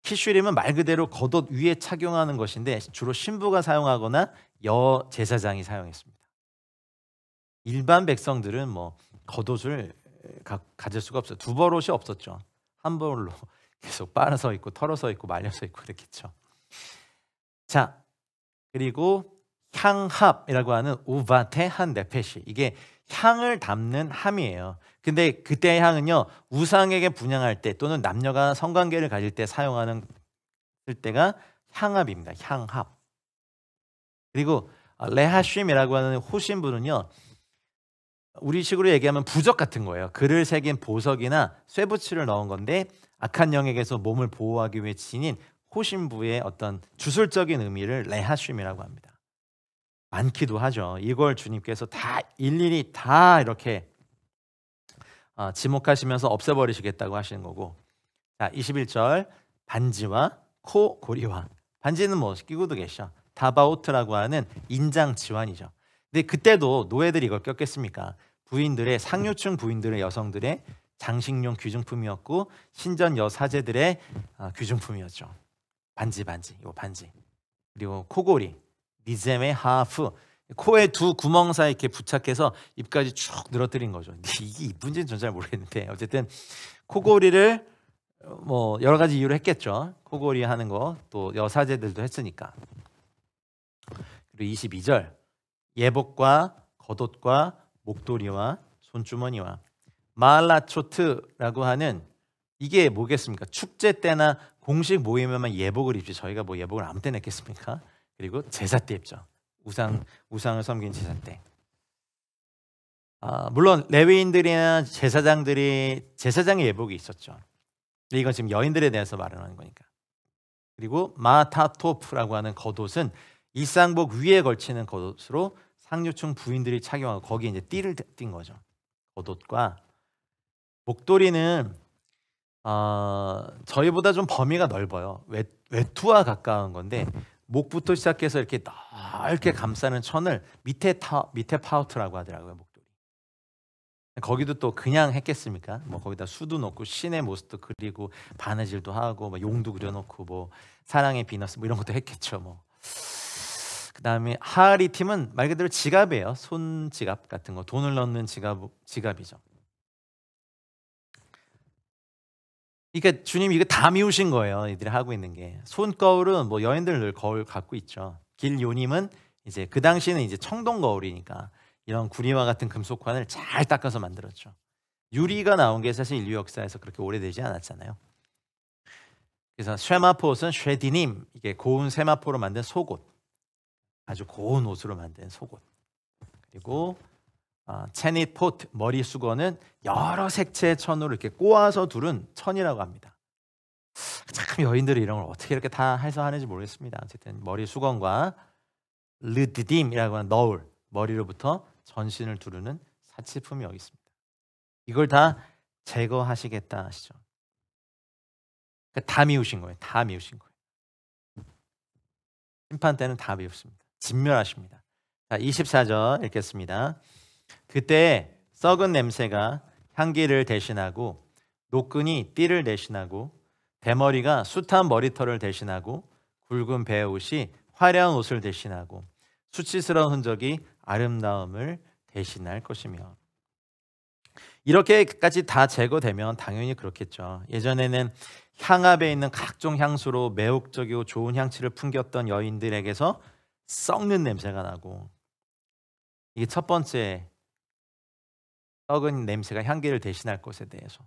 키슈림은 말 그대로 겉옷 위에 착용하는 것인데 주로 신부가 사용하거나 여 제사장이 사용했습니다. 일반 백성들은 뭐 겉옷을 가질 수가 없어요. 두 벌옷이 없었죠. 한 벌로 계속 빨아서 입고 털어서 입고 말려서 입고 그랬겠죠. 자, 그리고 향합이라고 하는 우바테 한 네페시, 이게 향을 담는 함이에요. 근데 그때의 향은요, 우상에게 분향할 때 또는 남녀가 성관계를 가질 때 사용하는 때가 향합입니다. 향합. 그리고 레하쉼이라고 하는 호신부는요, 우리식으로 얘기하면 부적 같은 거예요. 글을 새긴 보석이나 쇠붙이를 넣은 건데 악한 영에게서 몸을 보호하기 위해 지닌 호신부의 어떤 주술적인 의미를 레하쉼이라고 합니다. 많기도 하죠. 이걸 주님께서 다 일일이 다 이렇게 지목하시면서 없애버리시겠다고 하시는 거고. 자, 21절 반지와 코 고리와, 반지는 뭐 끼고도 계셔. 다바오트라고 하는 인장 지환이죠. 근데 그때도 노예들이 이걸 꼈겠습니까? 부인들의, 상류층 부인들의 여성들의 장식용 귀중품이었고 신전 여사제들의 귀중품이었죠. 반지, 이거 반지. 그리고 코고리, 니젬의 하프, 코에 두 구멍 사이 이렇게 부착해서 입까지 쭉 늘어뜨린 거죠. 이게 이쁜지는 전 잘 모르겠는데 어쨌든 코고리를 뭐 여러 가지 이유로 했겠죠. 코고리 하는 거 또 여사제들도 했으니까. 그리고 22절 예복과 겉옷과 목도리와 손주머니와 마알라초트라고 하는, 이게 뭐겠습니까? 축제 때나 공식 모임에만 예복을 입지 저희가 뭐 예복을 아무 때나 했겠습니까? 그리고 제사 때 입죠. 우상을 섬긴 제사 때. 물론 레위인들이나 제사장의 예복이 있었죠. 이건 지금 여인들에 대해서 말하는 거니까. 그리고 마타토프라고 하는 겉옷은 일상복 위에 걸치는 겉옷으로 상류층 부인들이 착용하고 거기에 이제 띠를 띈 거죠. 겉옷과 목도리는 저희보다 좀 범위가 넓어요. 외투와 가까운 건데 목부터 시작해서 이렇게 넓게 감싸는 천을 밑에 파우트라고 하더라고요. 목도리. 거기도 또 그냥 했겠습니까? 뭐 거기다 수도 넣고 신의 모습도 그리고 바느질도 하고 뭐 용도 그려놓고 뭐 사랑의 비너스 뭐 이런 것도 했겠죠. 뭐. 그다음에 하리팀은 말 그대로 지갑이에요. 손지갑 같은 거, 돈을 넣는 지갑이죠. 그러니까 주님이 이거 다 미우신 거예요. 이들이 하고 있는 게. 손거울은 뭐 여인들 늘 거울 갖고 있죠. 길요님은 이제 그 당시는 이제 청동 거울이니까 이런 구리와 같은 금속관을 잘 닦아서 만들었죠. 유리가 나온 게 사실 인류 역사에서 그렇게 오래되지 않았잖아요. 그래서 쉐마포옷은 쉐디님, 이게 고운 세마포로 만든 속옷, 아주 고운 옷으로 만든 속옷. 그리고 체닛 포트, 머리 수건은 여러 색채의 천으로 이렇게 꼬아서 두른 천이라고 합니다. 참 참 여인들이 이런 걸 어떻게 이렇게 다 해석하는지 모르겠습니다. 어쨌든 머리 수건과 르드딤이라고 하는 너울, 머리로부터 전신을 두르는 사치품이 여기 있습니다. 이걸 다 제거하시겠다 하시죠. 그러니까 다 미우신 거예요. 다 미우신 거예요. 심판 때는 다 미웠습니다. 진멸하십니다. 자, 24절 읽겠습니다. 그때 썩은 냄새가 향기를 대신하고 노끈이 띠를 대신하고 대머리가 숱한 머리털을 대신하고 굵은 배옷이 화려한 옷을 대신하고 수치스러운 흔적이 아름다움을 대신할 것이며. 이렇게까지 다 제거되면 당연히 그렇겠죠. 예전에는 향압에 있는 각종 향수로 매혹적이고 좋은 향취를 풍겼던 여인들에게서 썩는 냄새가 나고, 이게 첫 번째 썩은 냄새가 향기를 대신할 것에 대해서,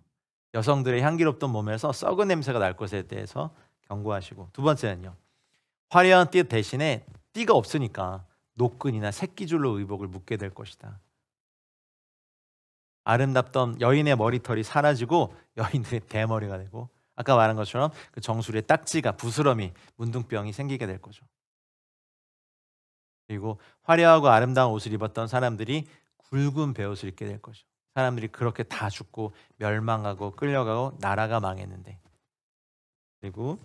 여성들의 향기롭던 몸에서 썩은 냄새가 날 것에 대해서 경고하시고, 두 번째는요, 화려한 띠 대신에 띠가 없으니까 노끈이나 새끼줄로 의복을 묶게 될 것이다. 아름답던 여인의 머리털이 사라지고 여인들의 대머리가 되고, 아까 말한 것처럼 그 정수리에 딱지가, 부스럼이, 문둥병이 생기게 될 거죠. 그리고 화려하고 아름다운 옷을 입었던 사람들이 굵은 베옷을 입게 될 거죠. 사람들이 그렇게 다 죽고 멸망하고 끌려가고 나라가 망했는데. 그리고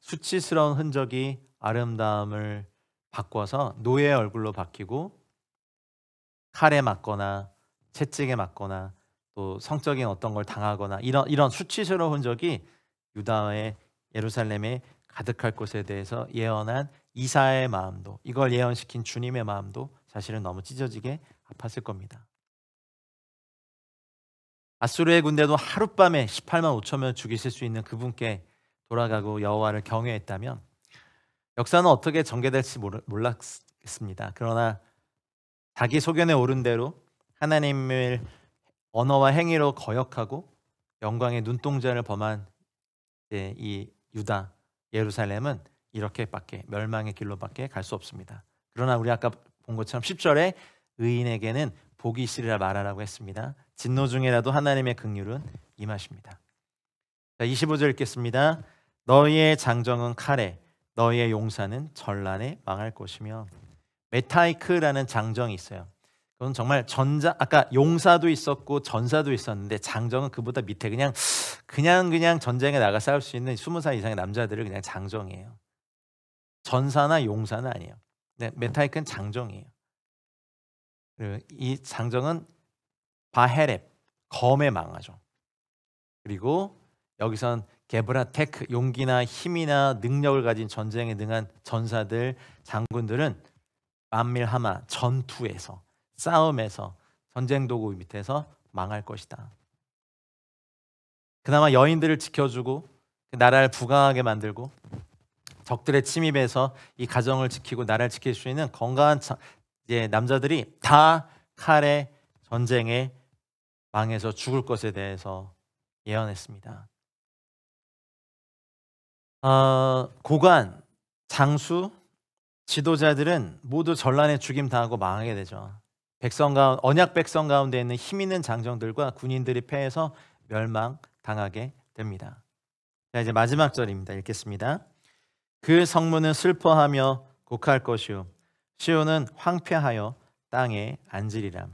수치스러운 흔적이 아름다움을 바꿔서 노예의 얼굴로 바뀌고, 칼에 맞거나 채찍에 맞거나 또 성적인 어떤 걸 당하거나 이런 수치스러운 흔적이 유다의 예루살렘에 가득할 것에 대해서 예언한 이사야의 마음도, 이걸 예언시킨 주님의 마음도 사실은 너무 찢어지게 아팠을 겁니다. 아수르의 군대도 하룻밤에 18만 5천 명 죽이실 수 있는 그분께 돌아가고 여호와를 경외했다면 역사는 어떻게 전개될지 몰랐습니다. 그러나 자기 소견에 오른 대로 하나님을 언어와 행위로 거역하고 영광의 눈동자를 범한 이 유다, 예루살렘은 이렇게밖에, 멸망의 길로밖에 갈 수 없습니다. 그러나 우리 아까 본 것처럼 10절에 의인에게는 복이 있으리라 말하라고 했습니다. 진노 중에라도 하나님의 긍휼은 임하십니다. 자, 25절 읽겠습니다. 너희의 장정은 칼에, 너희의 용사는 전란에 망할 것이며. 메타이크라는 장정이 있어요. 그건 정말 아까 용사도 있었고 전사도 있었는데 장정은 그보다 밑에 그냥 전쟁에 나가 싸울 수 있는 20살 이상의 남자들을 그냥 장정이에요. 전사나 용사는 아니에요. 네, 메타이크는 장정이에요. 그리고 이 장정은 바헤렙, 검에 망하죠. 그리고 여기선 게브라테크, 용기나 힘이나 능력을 가진 전쟁에 능한 전사들, 장군들은 만밀하마, 전투에서, 싸움에서, 전쟁 도구 밑에서 망할 것이다. 그나마 여인들을 지켜주고 나라를 부강하게 만들고 적들의 침입에서 이 가정을 지키고 나라를 지킬 수 있는 건강한 남자들이 다 칼에, 전쟁에 망해서 죽을 것에 대해서 예언했습니다. 고관, 장수, 지도자들은 모두 전란에 죽임 당하고 망하게 되죠. 언약 백성 가운데 있는 힘 있는 장정들과 군인들이 패해서 멸망 당하게 됩니다. 자, 이제 마지막 절입니다. 읽겠습니다. 그 성문은 슬퍼하며 곡할 것이요 시온은 황폐하여 땅에 앉으리라.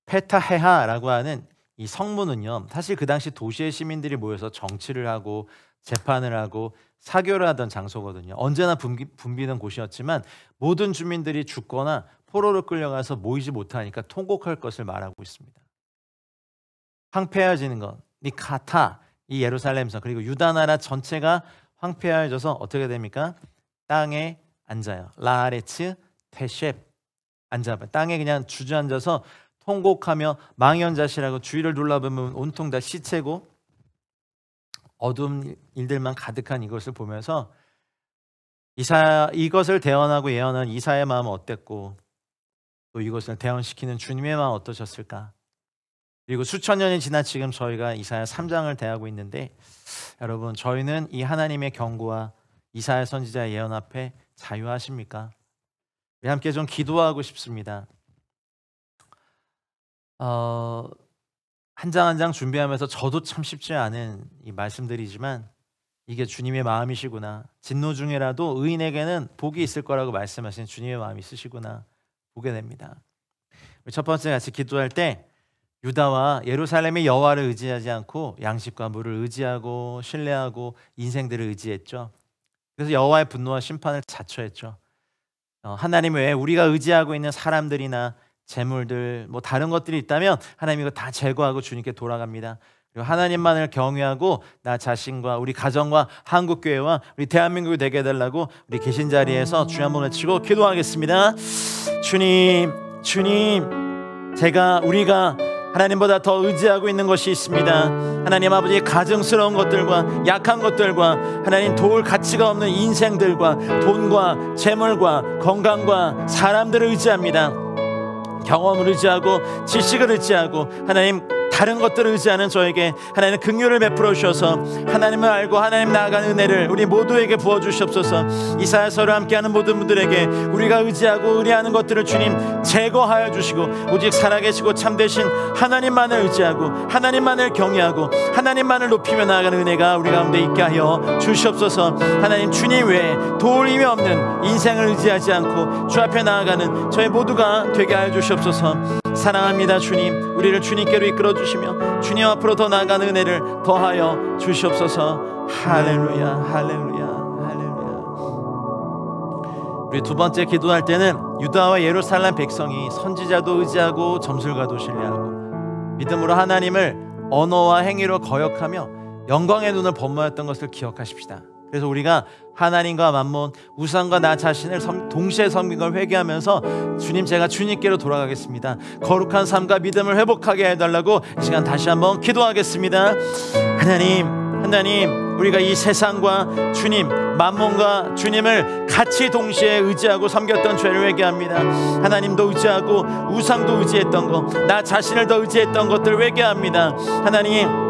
페타헤하라고 하는 이 성문은요, 사실 그 당시 도시의 시민들이 모여서 정치를 하고 재판을 하고 사교를 하던 장소거든요. 언제나 붐비는 곳이었지만 모든 주민들이 죽거나 포로로 끌려가서 모이지 못하니까 통곡할 것을 말하고 있습니다. 황폐해지는 것, 니카타, 이 예루살렘성, 그리고 유다 나라 전체가 황폐해져서 어떻게 됩니까? 땅에 앉아요. 라아레츠 테셰, 앉아봐요. 땅에 그냥 주저앉아서 통곡하며 망연자실하고 주위를 둘러보면 온통 다 시체고 어두운 일들만 가득한 이것을 보면서 이것을 대언하고 예언한 이사야의 마음은 어땠고, 또 이것을 대언시키는 주님의 마음은 어떠셨을까? 그리고 수천 년이 지난 지금 저희가 이사야 3장을 대하고 있는데, 여러분, 저희는 이 하나님의 경고와 이사야 선지자의 예언 앞에 자유하십니까? 우리 함께 좀 기도하고 싶습니다. 한 장 한 장 준비하면서 저도 참 쉽지 않은 이 말씀들이지만 이게 주님의 마음이시구나. 진노 중에라도 의인에게는 복이 있을 거라고 말씀하신 주님의 마음이 있으시구나 보게 됩니다. 첫 번째 같이 기도할 때 유다와 예루살렘의 여호와를 의지하지 않고 양식과 물을 의지하고 신뢰하고 인생들을 의지했죠. 그래서 여호와의 분노와 심판을 자초했죠. 하나님 외에 우리가 의지하고 있는 사람들이나 재물들 뭐 다른 것들이 있다면 하나님 이거 다 제거하고 주님께 돌아갑니다. 그리고 하나님만을 경외하고 나 자신과 우리 가정과 한국교회와 우리 대한민국이 되게 해달라고 우리 계신 자리에서 주여 한번 외치고 기도하겠습니다. 주님, 우리가 하나님보다 더 의지하고 있는 것이 있습니다. 하나님 아버지, 가증스러운 것들과 약한 것들과 하나님 도울 가치가 없는 인생들과 돈과 재물과 건강과 사람들을 의지합니다. 경험을 의지하고 지식을 의지하고 하나님 다른 것들을 의지하는 저에게 하나님 긍휼을 베풀어 주셔서 하나님을 알고 하나님 나아가는 은혜를 우리 모두에게 부어주시옵소서. 이사야서를 함께하는 모든 분들에게 우리가 의지하고 의뢰하는 것들을 주님 제거하여 주시고 오직 살아계시고 참되신 하나님만을 의지하고 하나님만을 경외하고 하나님만을 높이며 나아가는 은혜가 우리 가운데 있게 하여 주시옵소서. 하나님 주님 외에 도울 힘이 없는 인생을 의지하지 않고 주 앞에 나아가는 저희 모두가 되게 하여 주시옵소서. 사랑합니다. 주님, 우리를 주님께로 이끌어 주시며 주님 앞으로 더 나아가는 은혜를 더하여 주시옵소서. 할렐루야, 할렐루야, 할렐루야. 우리 두 번째 기도할 때는 유다와 예루살렘 백성이 선지자도 의지하고 점술가도 신뢰하고 믿음으로 하나님을 언어와 행위로 거역하며 영광의 눈을 범하였던 것을 기억하십시다. 그래서 우리가 하나님과 만몬, 우상과 나 자신을 동시에 섬긴 걸 회개하면서 주님, 제가 주님께로 돌아가겠습니다. 거룩한 삶과 믿음을 회복하게 해달라고 이 시간 다시 한번 기도하겠습니다. 하나님, 우리가 이 세상과 주님, 만몬과 주님을 같이 동시에 의지하고 섬겼던 죄를 회개합니다. 하나님도 의지하고 우상도 의지했던 것, 나 자신을 더 의지했던 것들을 회개합니다. 하나님,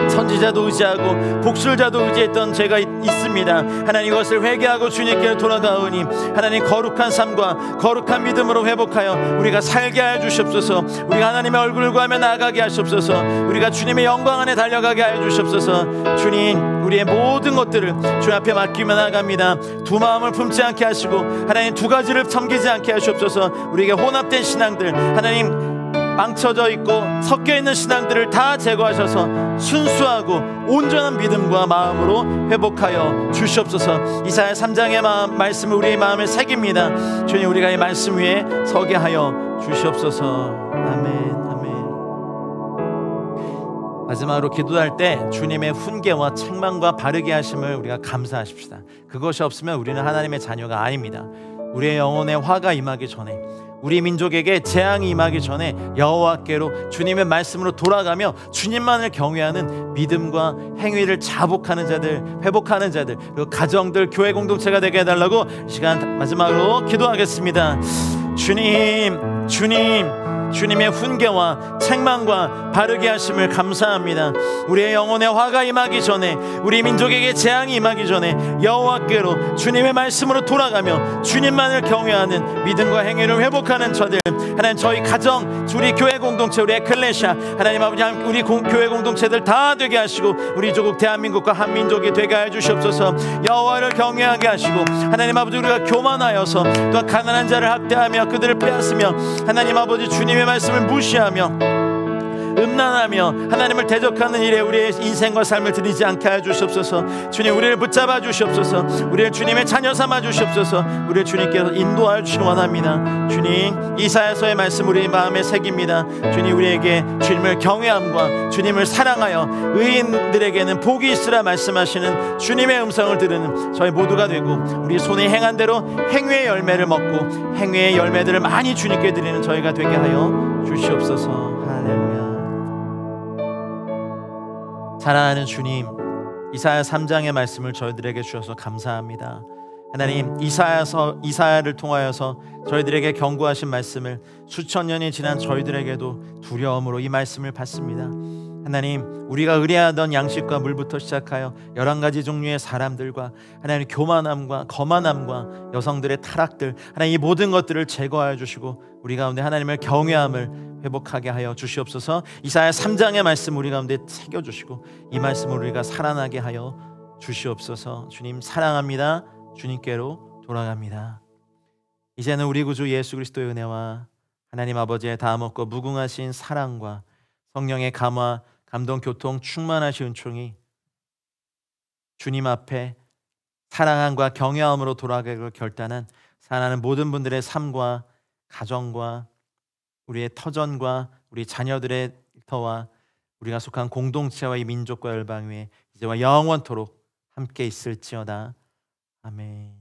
선지자도 의지하고 복술자도 의지했던 죄가 있습니다. 하나님, 이것을 회개하고 주님께 돌아가오니 하나님 거룩한 삶과 거룩한 믿음으로 회복하여 우리가 살게 하여 주시옵소서. 우리가 하나님의 얼굴을 구하며 나아가게 하시옵소서. 우리가 주님의 영광 안에 달려가게 하여 주시옵소서. 주님, 우리의 모든 것들을 주 앞에 맡기며 나아갑니다. 두 마음을 품지 않게 하시고 하나님 두 가지를 섬기지 않게 하시옵소서. 우리에게 혼합된 신앙들, 하나님 망쳐져 있고 섞여 있는 신앙들을 다 제거하셔서 순수하고 온전한 믿음과 마음으로 회복하여 주시옵소서. 이사야 3장의 말씀을 우리의 마음에 새깁니다. 주님, 우리가 이 말씀 위에 서게 하여 주시옵소서. 아멘, 아멘. 마지막으로 기도할 때 주님의 훈계와 책망과 바르게 하심을 우리가 감사하십시다. 그것이 없으면 우리는 하나님의 자녀가 아닙니다. 우리의 영혼에 화가 임하기 전에, 우리 민족에게 재앙이 임하기 전에 여호와께로 주님의 말씀으로 돌아가며 주님만을 경외하는 믿음과 행위를 자복하는 자들, 회복하는 자들, 그리고 가정들, 교회 공동체가 되게 해달라고 시간 마지막으로 기도하겠습니다. 주님의 훈계와 책망과 바르게 하심을 감사합니다. 우리의 영혼에 화가 임하기 전에, 우리 민족에게 재앙이 임하기 전에 여호와께로 주님의 말씀으로 돌아가며 주님만을 경외하는 믿음과 행위를 회복하는 저들, 하나님 저희 가정, 우리 교회 공동체, 우리 에클레시아, 하나님 아버지 우리 교회 공동체들 다 되게 하시고 우리 조국 대한민국과 한민족이 되게 해 주시옵소서. 여호와를 경외하게 하시고 하나님 아버지 우리가 교만하여서 또한 가난한 자를 학대하며 그들을 빼앗으며 하나님 아버지 주님의 말씀을 무시하며 음란하며 하나님을 대적하는 일에 우리의 인생과 삶을 드리지 않게 하여 주시옵소서. 주님, 우리를 붙잡아 주시옵소서. 우리를 주님의 자녀 삼아 주시옵소서. 우리를 주님께서 인도하여 주시기 원합니다. 주님, 이사야서의 말씀 우리 마음에 새깁니다. 주님, 우리에게 주님을 경외함과 주님을 사랑하여 의인들에게는 복이 있으라 말씀하시는 주님의 음성을 들으는 저희 모두가 되고 우리 손이 행한 대로 행위의 열매를 먹고 행위의 열매들을 많이 주님께 드리는 저희가 되게 하여 주시옵소서. 할렐루야. 사랑하는 주님, 이사야 3장의 말씀을 저희들에게 주셔서 감사합니다. 하나님, 이사야를 통하여서 저희들에게 경고하신 말씀을 수천 년이 지난 저희들에게도 두려움으로 이 말씀을 받습니다. 하나님, 우리가 의뢰하던 양식과 물부터 시작하여 11가지 종류의 사람들과 하나님 교만함과 거만함과 여성들의 타락들, 하나님 이 모든 것들을 제거하여 주시고 우리 가운데 하나님을 경외함을 회복하게 하여 주시옵소서. 이사야 3장의 말씀 우리 가운데 새겨주시고 이 말씀을 우리가 살아나게 하여 주시옵소서. 주님 사랑합니다. 주님께로 돌아갑니다. 이제는 우리 구주 예수 그리스도의 은혜와 하나님 아버지의 다함없고 무궁하신 사랑과 성령의 감화, 감동, 교통, 충만하신 은총이 주님 앞에 사랑함과 경외함으로 돌아가기를 결단한 사랑하는 모든 분들의 삶과 가정과 우리의 터전과 우리 자녀들의 터와 우리가 속한 공동체와 이 민족과 열방 위에 이제와 영원토록 함께 있을지어다. 아멘.